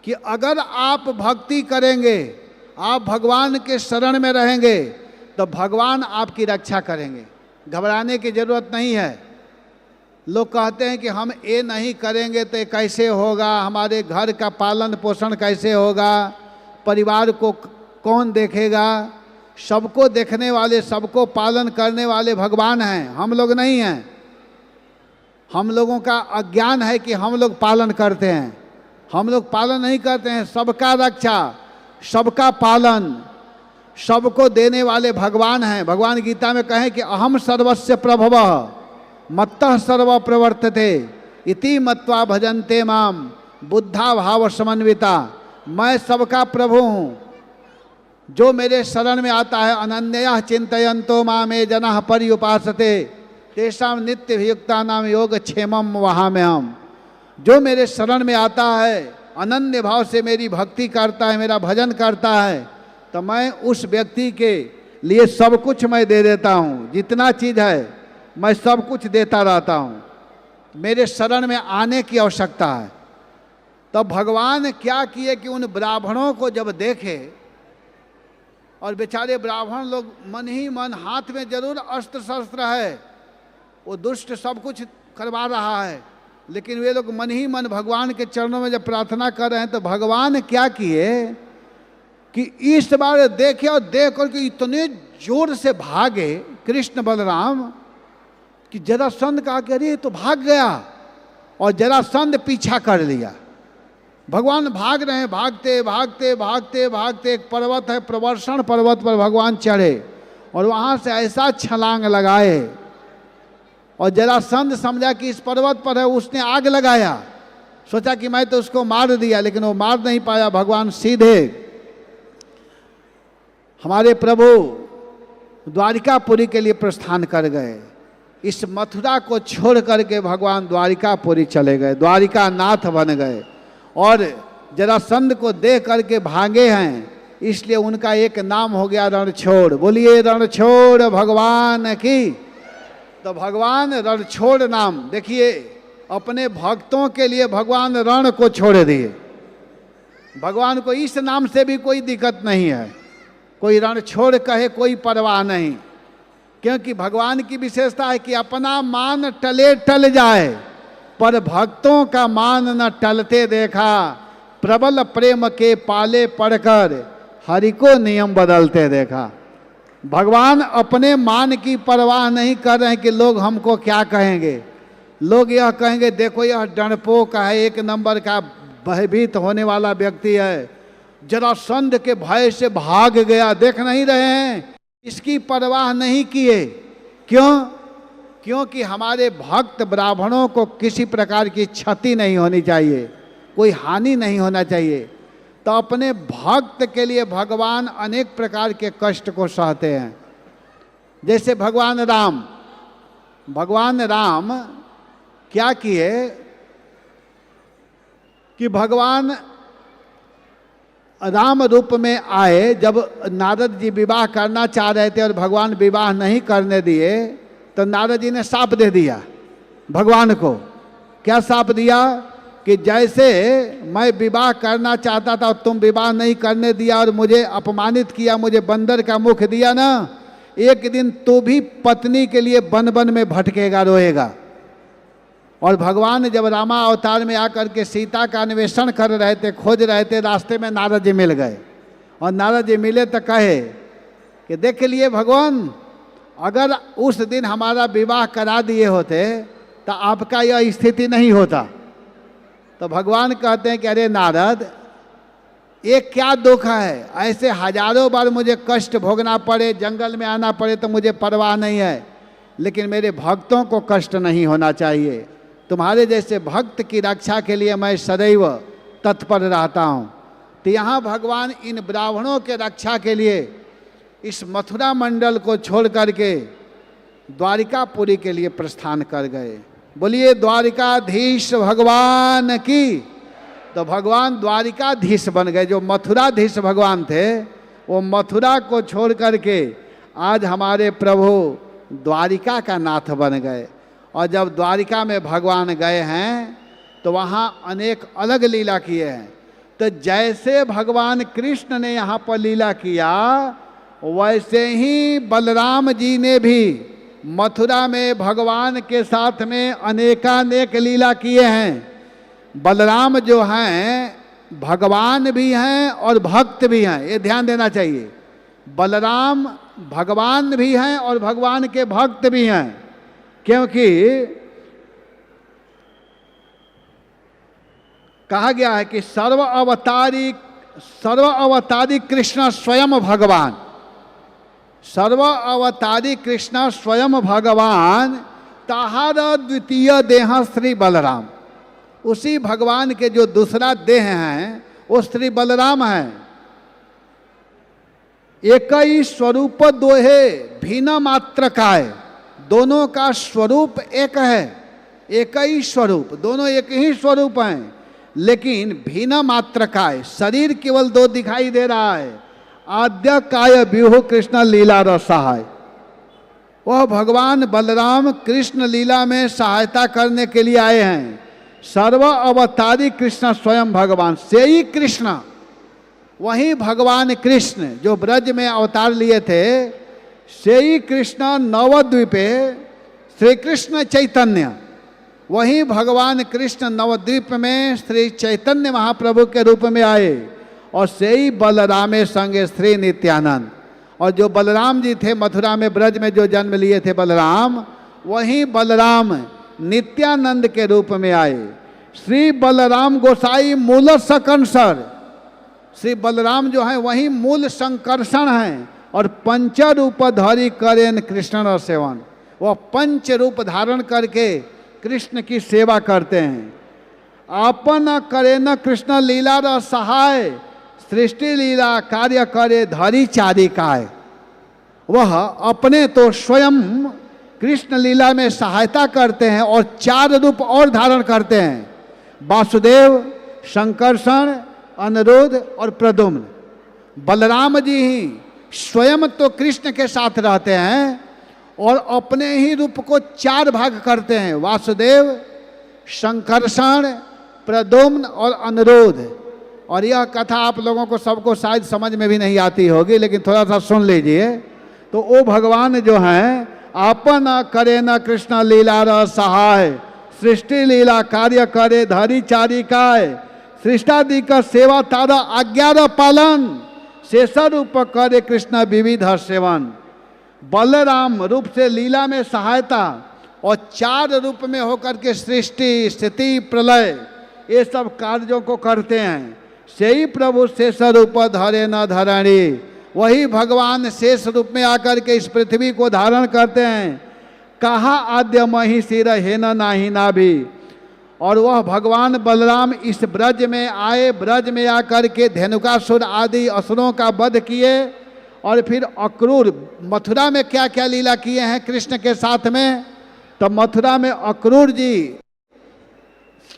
कि अगर आप भक्ति करेंगे, आप भगवान के शरण में रहेंगे, तो भगवान आपकी रक्षा करेंगे। घबराने की जरूरत नहीं है। लोग कहते हैं कि हम ये नहीं करेंगे तो कैसे होगा, हमारे घर का पालन पोषण कैसे होगा, परिवार को कौन देखेगा। सबको देखने वाले, सबको पालन करने वाले भगवान हैं, हम लोग नहीं हैं। हम लोगों का अज्ञान है कि हम लोग पालन करते हैं। हम लोग पालन नहीं करते हैं। सबका रक्षा, सबका पालन, सबको देने वाले भगवान हैं। भगवान गीता में कहें कि अहम सर्वस्य प्रभवः मत्तः सर्व प्रवर्तते इति मत्वा भजन्ते माम बुद्धा भाव समन्विता। मैं सबका प्रभु हूँ, जो मेरे शरण में आता है। अनन्यः चिंतयन्तो मामे जनः पर्युपासते तेषाम नित्य वियुक्ता नाम योग क्षेमम वहाँ में हम। जो मेरे शरण में आता है, अनन्य भाव से मेरी भक्ति करता है, मेरा भजन करता है, तो मैं उस व्यक्ति के लिए सब कुछ मैं दे देता हूँ। जितना चीज़ है मैं सब कुछ देता रहता हूँ। मेरे शरण में आने की आवश्यकता है। तब भगवान क्या किए कि उन ब्राह्मणों को जब देखे, और बेचारे ब्राह्मण लोग मन ही मन, हाथ में जरूर अस्त्र शस्त्र है, वो दुष्ट सब कुछ करवा रहा है, लेकिन वे लोग मन ही मन भगवान के चरणों में जब प्रार्थना कर रहे हैं, तो भगवान क्या किए कि इस बार देखे और देख करके इतने जोर से भागे कृष्ण बलराम कि जरासंध का कह रही तो भाग गया, और जरासंध पीछा कर लिया। भगवान भाग रहे हैं, भागते भागते भागते भागते एक पर्वत है, प्रवर्षण पर्वत पर भगवान चढ़े और वहाँ से ऐसा छलांग लगाए, और जरासंध समझा कि इस पर्वत पर है, उसने आग लगाया, सोचा कि मैं तो उसको मार दिया, लेकिन वो मार नहीं पाया। भगवान सीधे हमारे प्रभु द्वारिकापुरी के लिए प्रस्थान कर गए। इस मथुरा को छोड़ करके भगवान द्वारिकापुरी चले गए, द्वारिका नाथ बन गए, और जरासंध को देख करके भागे हैं, इसलिए उनका एक नाम हो गया रणछोड़। बोलिए रणछोड़ भगवान की। तो भगवान रणछोड़ नाम, देखिए अपने भक्तों के लिए भगवान रण को छोड़ दिए। भगवान को इस नाम से भी कोई दिक्कत नहीं है, कोई रणछोड़ कहे कोई परवाह नहीं, क्योंकि भगवान की विशेषता है कि अपना मान टले टल जाए, पर भक्तों का मान न टलते देखा। प्रबल प्रेम के पाले पड़कर हरि को नियम बदलते देखा। भगवान अपने मान की परवाह नहीं कर रहे हैं कि लोग हमको क्या कहेंगे। लोग यह कहेंगे देखो यह डरपोक है, एक नंबर का भयभीत होने वाला व्यक्ति है, जरासंध के भय से भाग गया, देख नहीं रहे हैं। इसकी परवाह नहीं किए। क्यों? क्योंकि हमारे भक्त ब्राह्मणों को किसी प्रकार की क्षति नहीं होनी चाहिए, कोई हानि नहीं होना चाहिए। तो अपने भक्त के लिए भगवान अनेक प्रकार के कष्ट को सहते हैं। जैसे भगवान राम क्या किए कि भगवान राम रूप में आए। जब नारद जी विवाह करना चाह रहे थे और भगवान विवाह नहीं करने दिए, तो नारद जी ने शाप दे दिया भगवान को। क्या शाप दिया कि जैसे मैं विवाह करना चाहता था और तुम विवाह नहीं करने दिया और मुझे अपमानित किया, मुझे बंदर का मुख दिया ना, एक दिन तो भी पत्नी के लिए वन वन में भटकेगा, रोएगा। और भगवान जब रामा अवतार में आकर के सीता का अन्वेषण कर रहे थे, खोज रहे थे, रास्ते में नारद जी मिल गए। और नारद जी मिले तो कहे कि देख लिए भगवान, अगर उस दिन हमारा विवाह करा दिए होते तो आपका यह स्थिति नहीं होता। तो भगवान कहते हैं कि अरे नारद, ये क्या दुख है, ऐसे हजारों बार मुझे कष्ट भोगना पड़े, जंगल में आना पड़े तो मुझे परवाह नहीं है, लेकिन मेरे भक्तों को कष्ट नहीं होना चाहिए। तुम्हारे जैसे भक्त की रक्षा के लिए मैं सदैव तत्पर रहता हूँ। तो यहाँ भगवान इन ब्राह्मणों के रक्षा के लिए इस मथुरा मंडल को छोड़ करके द्वारिकापुरी के लिए प्रस्थान कर गए। बोलिए द्वारिकाधीश भगवान की। तो भगवान द्वारिकाधीश बन गए। जो मथुराधीश भगवान थे वो मथुरा को छोड़ करके आज हमारे प्रभु द्वारिका का नाथ बन गए। और जब द्वारिका में भगवान गए हैं तो वहाँ अनेक अलग लीला किए हैं। तो जैसे भगवान कृष्ण ने यहाँ पर लीला किया, वैसे ही बलराम जी ने भी मथुरा में भगवान के साथ में अनेकानेक लीला किए हैं। बलराम जो हैं भगवान भी हैं और भक्त भी हैं, ये ध्यान देना चाहिए। बलराम भगवान भी हैं और भगवान के भक्त भी हैं, क्योंकि कहा गया है कि सर्व अवतारी कृष्ण स्वयं भगवान, सर्व अवतारी कृष्ण स्वयं भगवान, ताहार द्वितीय देह श्री बलराम। उसी भगवान के जो दूसरा देह हैं वो श्री बलराम हैं। एक ही स्वरूप दोहे भिन्न मात्र काय, दोनों का स्वरूप एक है, एक ही स्वरूप, दोनों एक ही स्वरूप हैं, लेकिन भिन्न मात्र का है। शरीर केवल दो दिखाई दे रहा है। आद्य काय व्यूह कृष्ण लीला रसाय, वह भगवान बलराम कृष्ण लीला में सहायता करने के लिए आए हैं। सर्व अवतारी कृष्ण स्वयं भगवान, से ही कृष्ण, वही भगवान कृष्ण जो ब्रज में अवतार लिए थे, से ही कृष्ण नवद्वीपे श्री कृष्ण चैतन्य, वही भगवान कृष्ण नवद्वीप में श्री चैतन्य महाप्रभु के रूप में आए, और से ही बलरामे संगे श्री नित्यानंद। और जो बलराम जी थे मथुरा में ब्रज में जो जन्म लिए थे बलराम, वही बलराम नित्यानंद के रूप में आए। श्री बलराम गोसाई मूल सकंसर, श्री बलराम जो है वही मूल संकर्षण हैं, और पंच रूप धारी करेन कृष्ण र सेवन, वह पंच रूप धारण करके कृष्ण की सेवा करते हैं। आपन करे न कृष्ण लीला र सहाय, सृष्टि लीला कार्य करे धरी चारिकाय, वह अपने तो स्वयं कृष्ण लीला में सहायता करते हैं और चार रूप और धारण करते हैं, वासुदेव, संकर्षण, अनिरुद्ध और प्रद्युम्न। बलराम जी ही स्वयं तो कृष्ण के साथ रहते हैं और अपने ही रूप को चार भाग करते हैं, वासुदेव, संकर्षण, प्रद्युम्न और अनिरुद्ध। और यह कथा आप लोगों को सबको शायद समझ में भी नहीं आती होगी, लेकिन थोड़ा सा सुन लीजिए। तो वो भगवान जो हैं, आपन करे न कृष्ण लीला र सहाय, सृष्टि लीला कार्य करे धरी चारिकाय, सृष्टादि का सेवा तारा आज्ञा र पालन, शेष रूप करे कृष्ण विविध सेवन। बलराम रूप से लीला में सहायता और चार रूप में होकर के सृष्टि, स्थिति, प्रलय, ये सब कार्यों को करते हैं। से ही प्रभु शेष रूप धरे न धरणी, वही भगवान शेष रूप में आकर के इस पृथ्वी को धारण करते हैं। कहा आद्य मही सिर है न नाही नाभि, और वह भगवान बलराम इस ब्रज में आए, ब्रज में आकर के धेनुकासुर आदि असुरों का वध किए, और फिर अक्रूर, मथुरा में क्या क्या लीला किए हैं कृष्ण के साथ में। तो मथुरा में अक्रूर जी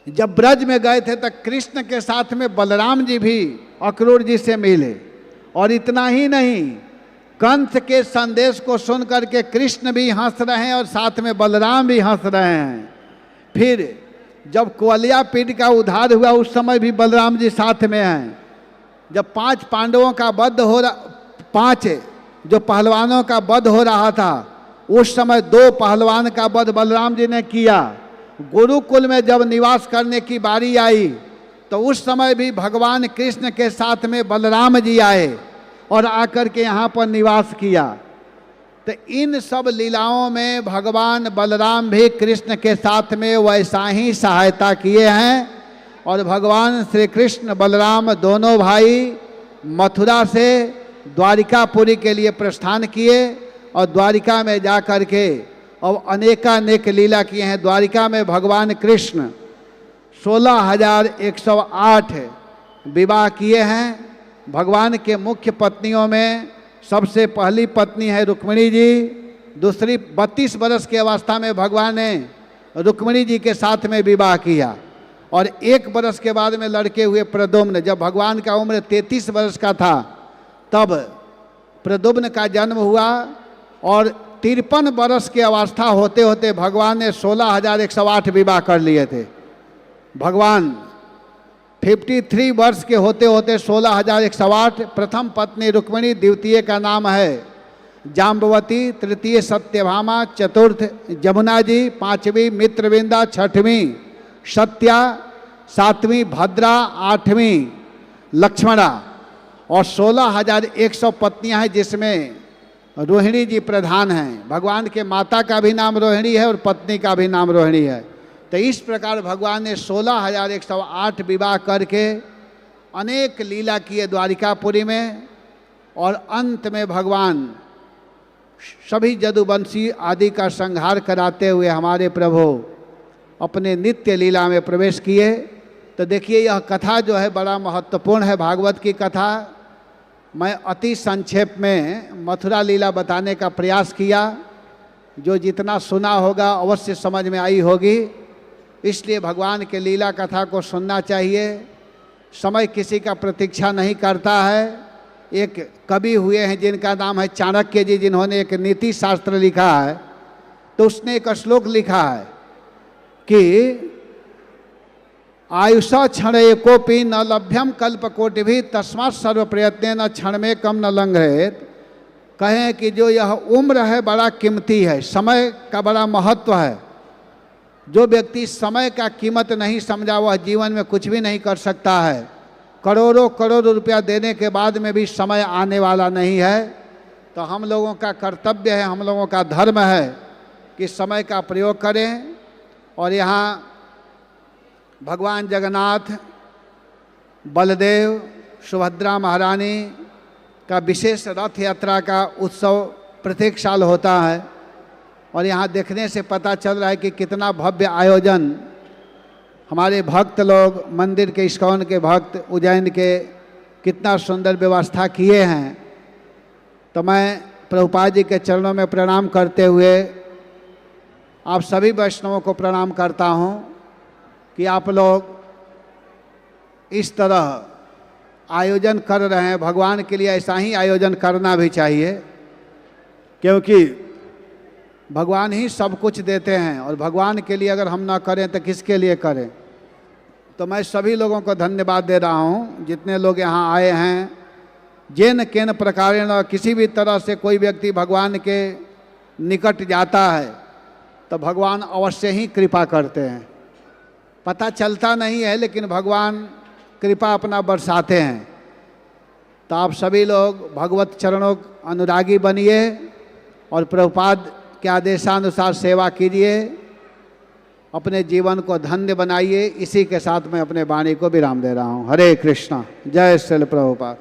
जब ब्रज में गए थे तो कृष्ण के साथ में बलराम जी भी अक्रूर जी से मिले। और इतना ही नहीं, कंस के संदेश को सुन करके कृष्ण भी हंस रहे हैं और साथ में बलराम भी हंस रहे हैं। फिर जब कुवलिया पीठ का उद्धार हुआ उस समय भी बलराम जी साथ में हैं। जब 5 पांडवों का वध हो रहा, 5 जो पहलवानों का वध हो रहा था, उस समय 2 पहलवान का वध बलराम जी ने किया। गुरुकुल में जब निवास करने की बारी आई तो उस समय भी भगवान कृष्ण के साथ में बलराम जी आए और आकर के यहाँ पर निवास किया। तो इन सब लीलाओं में भगवान बलराम भी कृष्ण के साथ में वैसा ही सहायता किए हैं। और भगवान श्री कृष्ण बलराम दोनों भाई मथुरा से द्वारिकापुरी के लिए प्रस्थान किए और द्वारिका में जा कर के अब अनेकानेक लीला किए हैं। द्वारिका में भगवान कृष्ण 16,108 विवाह किए हैं। भगवान के मुख्य पत्नियों में सबसे पहली पत्नी है रुक्मिणी जी। दूसरी 32 वर्ष की अवस्था में भगवान ने रुक्मिणी जी के साथ में विवाह किया। और 1 वर्ष के बाद में लड़के हुए प्रद्युम्न। जब भगवान का उम्र 33 वर्ष का था तब प्रद्युम्न का जन्म हुआ। और 53 वर्ष की अवस्था होते होते भगवान ने 16,108 विवाह कर लिए थे। भगवान 53 वर्ष के होते होते 16,108। प्रथम पत्नी रुक्मिणी, द्वितीय का नाम है जाम्बवती, तृतीय सत्यभामा, चतुर्थ जमुना जी, 5वीं मित्रविंदा, 6वीं सत्या, 7वीं भद्रा, 8वीं लक्ष्मणा। और 16,100 पत्नियां हैं जिसमें रोहिणी जी प्रधान हैं। भगवान के माता का भी नाम रोहिणी है और पत्नी का भी नाम रोहिणी है। तो इस प्रकार भगवान ने 16,108 विवाह करके अनेक लीला किए द्वारिकापुरी में। और अंत में भगवान सभी जदुवंशी आदि का संहार कराते हुए हमारे प्रभु अपने नित्य लीला में प्रवेश किए। तो देखिए यह कथा जो है बड़ा महत्वपूर्ण है, भागवत की कथा। मैं अति संक्षेप में मथुरा लीला बताने का प्रयास किया। जो जितना सुना होगा अवश्य समझ में आई होगी। इसलिए भगवान के लीला कथा को सुनना चाहिए। समय किसी का प्रतीक्षा नहीं करता है। एक कवि हुए हैं जिनका नाम है चाणक्य जी, जिन्होंने एक नीति शास्त्र लिखा है, तो उसने एक श्लोक लिखा है कि आयुषा क्षण एकोपि न लभ्यम कल्पकोटि भी तस्मात् सर्व प्रयत्न न क्षण में कम न लंघेत। कहें कि जो यह उम्र है बड़ा कीमती है, समय का बड़ा महत्व है। जो व्यक्ति समय का कीमत नहीं समझा वह जीवन में कुछ भी नहीं कर सकता है। करोड़ों करोड़ रुपया देने के बाद में भी समय आने वाला नहीं है। तो हम लोगों का कर्तव्य है, हम लोगों का धर्म है कि समय का प्रयोग करें। और यहाँ भगवान जगन्नाथ, बलदेव, सुभद्रा महारानी का विशेष रथ यात्रा का उत्सव प्रत्येक साल होता है। और यहाँ देखने से पता चल रहा है कि कितना भव्य आयोजन हमारे भक्त लोग, मंदिर के, इस्कॉन के भक्त, उज्जैन के कितना सुंदर व्यवस्था किए हैं। तो मैं प्रभुपाद जी के चरणों में प्रणाम करते हुए आप सभी वैष्णवों को प्रणाम करता हूँ कि आप लोग इस तरह आयोजन कर रहे हैं। भगवान के लिए ऐसा ही आयोजन करना भी चाहिए, क्योंकि भगवान ही सब कुछ देते हैं। और भगवान के लिए अगर हम ना करें तो किसके लिए करें। तो मैं सभी लोगों को धन्यवाद दे रहा हूँ जितने लोग यहाँ आए हैं। जेन केन प्रकारेण, किसी भी तरह से कोई व्यक्ति भगवान के निकट जाता है तो भगवान अवश्य ही कृपा करते हैं। पता चलता नहीं है लेकिन भगवान कृपा अपना बरसाते हैं। तो आप सभी लोग भगवत चरणों अनुरागी बनिए और प्रभुपाद के आदेशानुसार सेवा कीजिए, अपने जीवन को धन्य बनाइए। इसी के साथ मैं अपने वाणी को विराम दे रहा हूँ। हरे कृष्णा। जय श्री प्रभुपाद।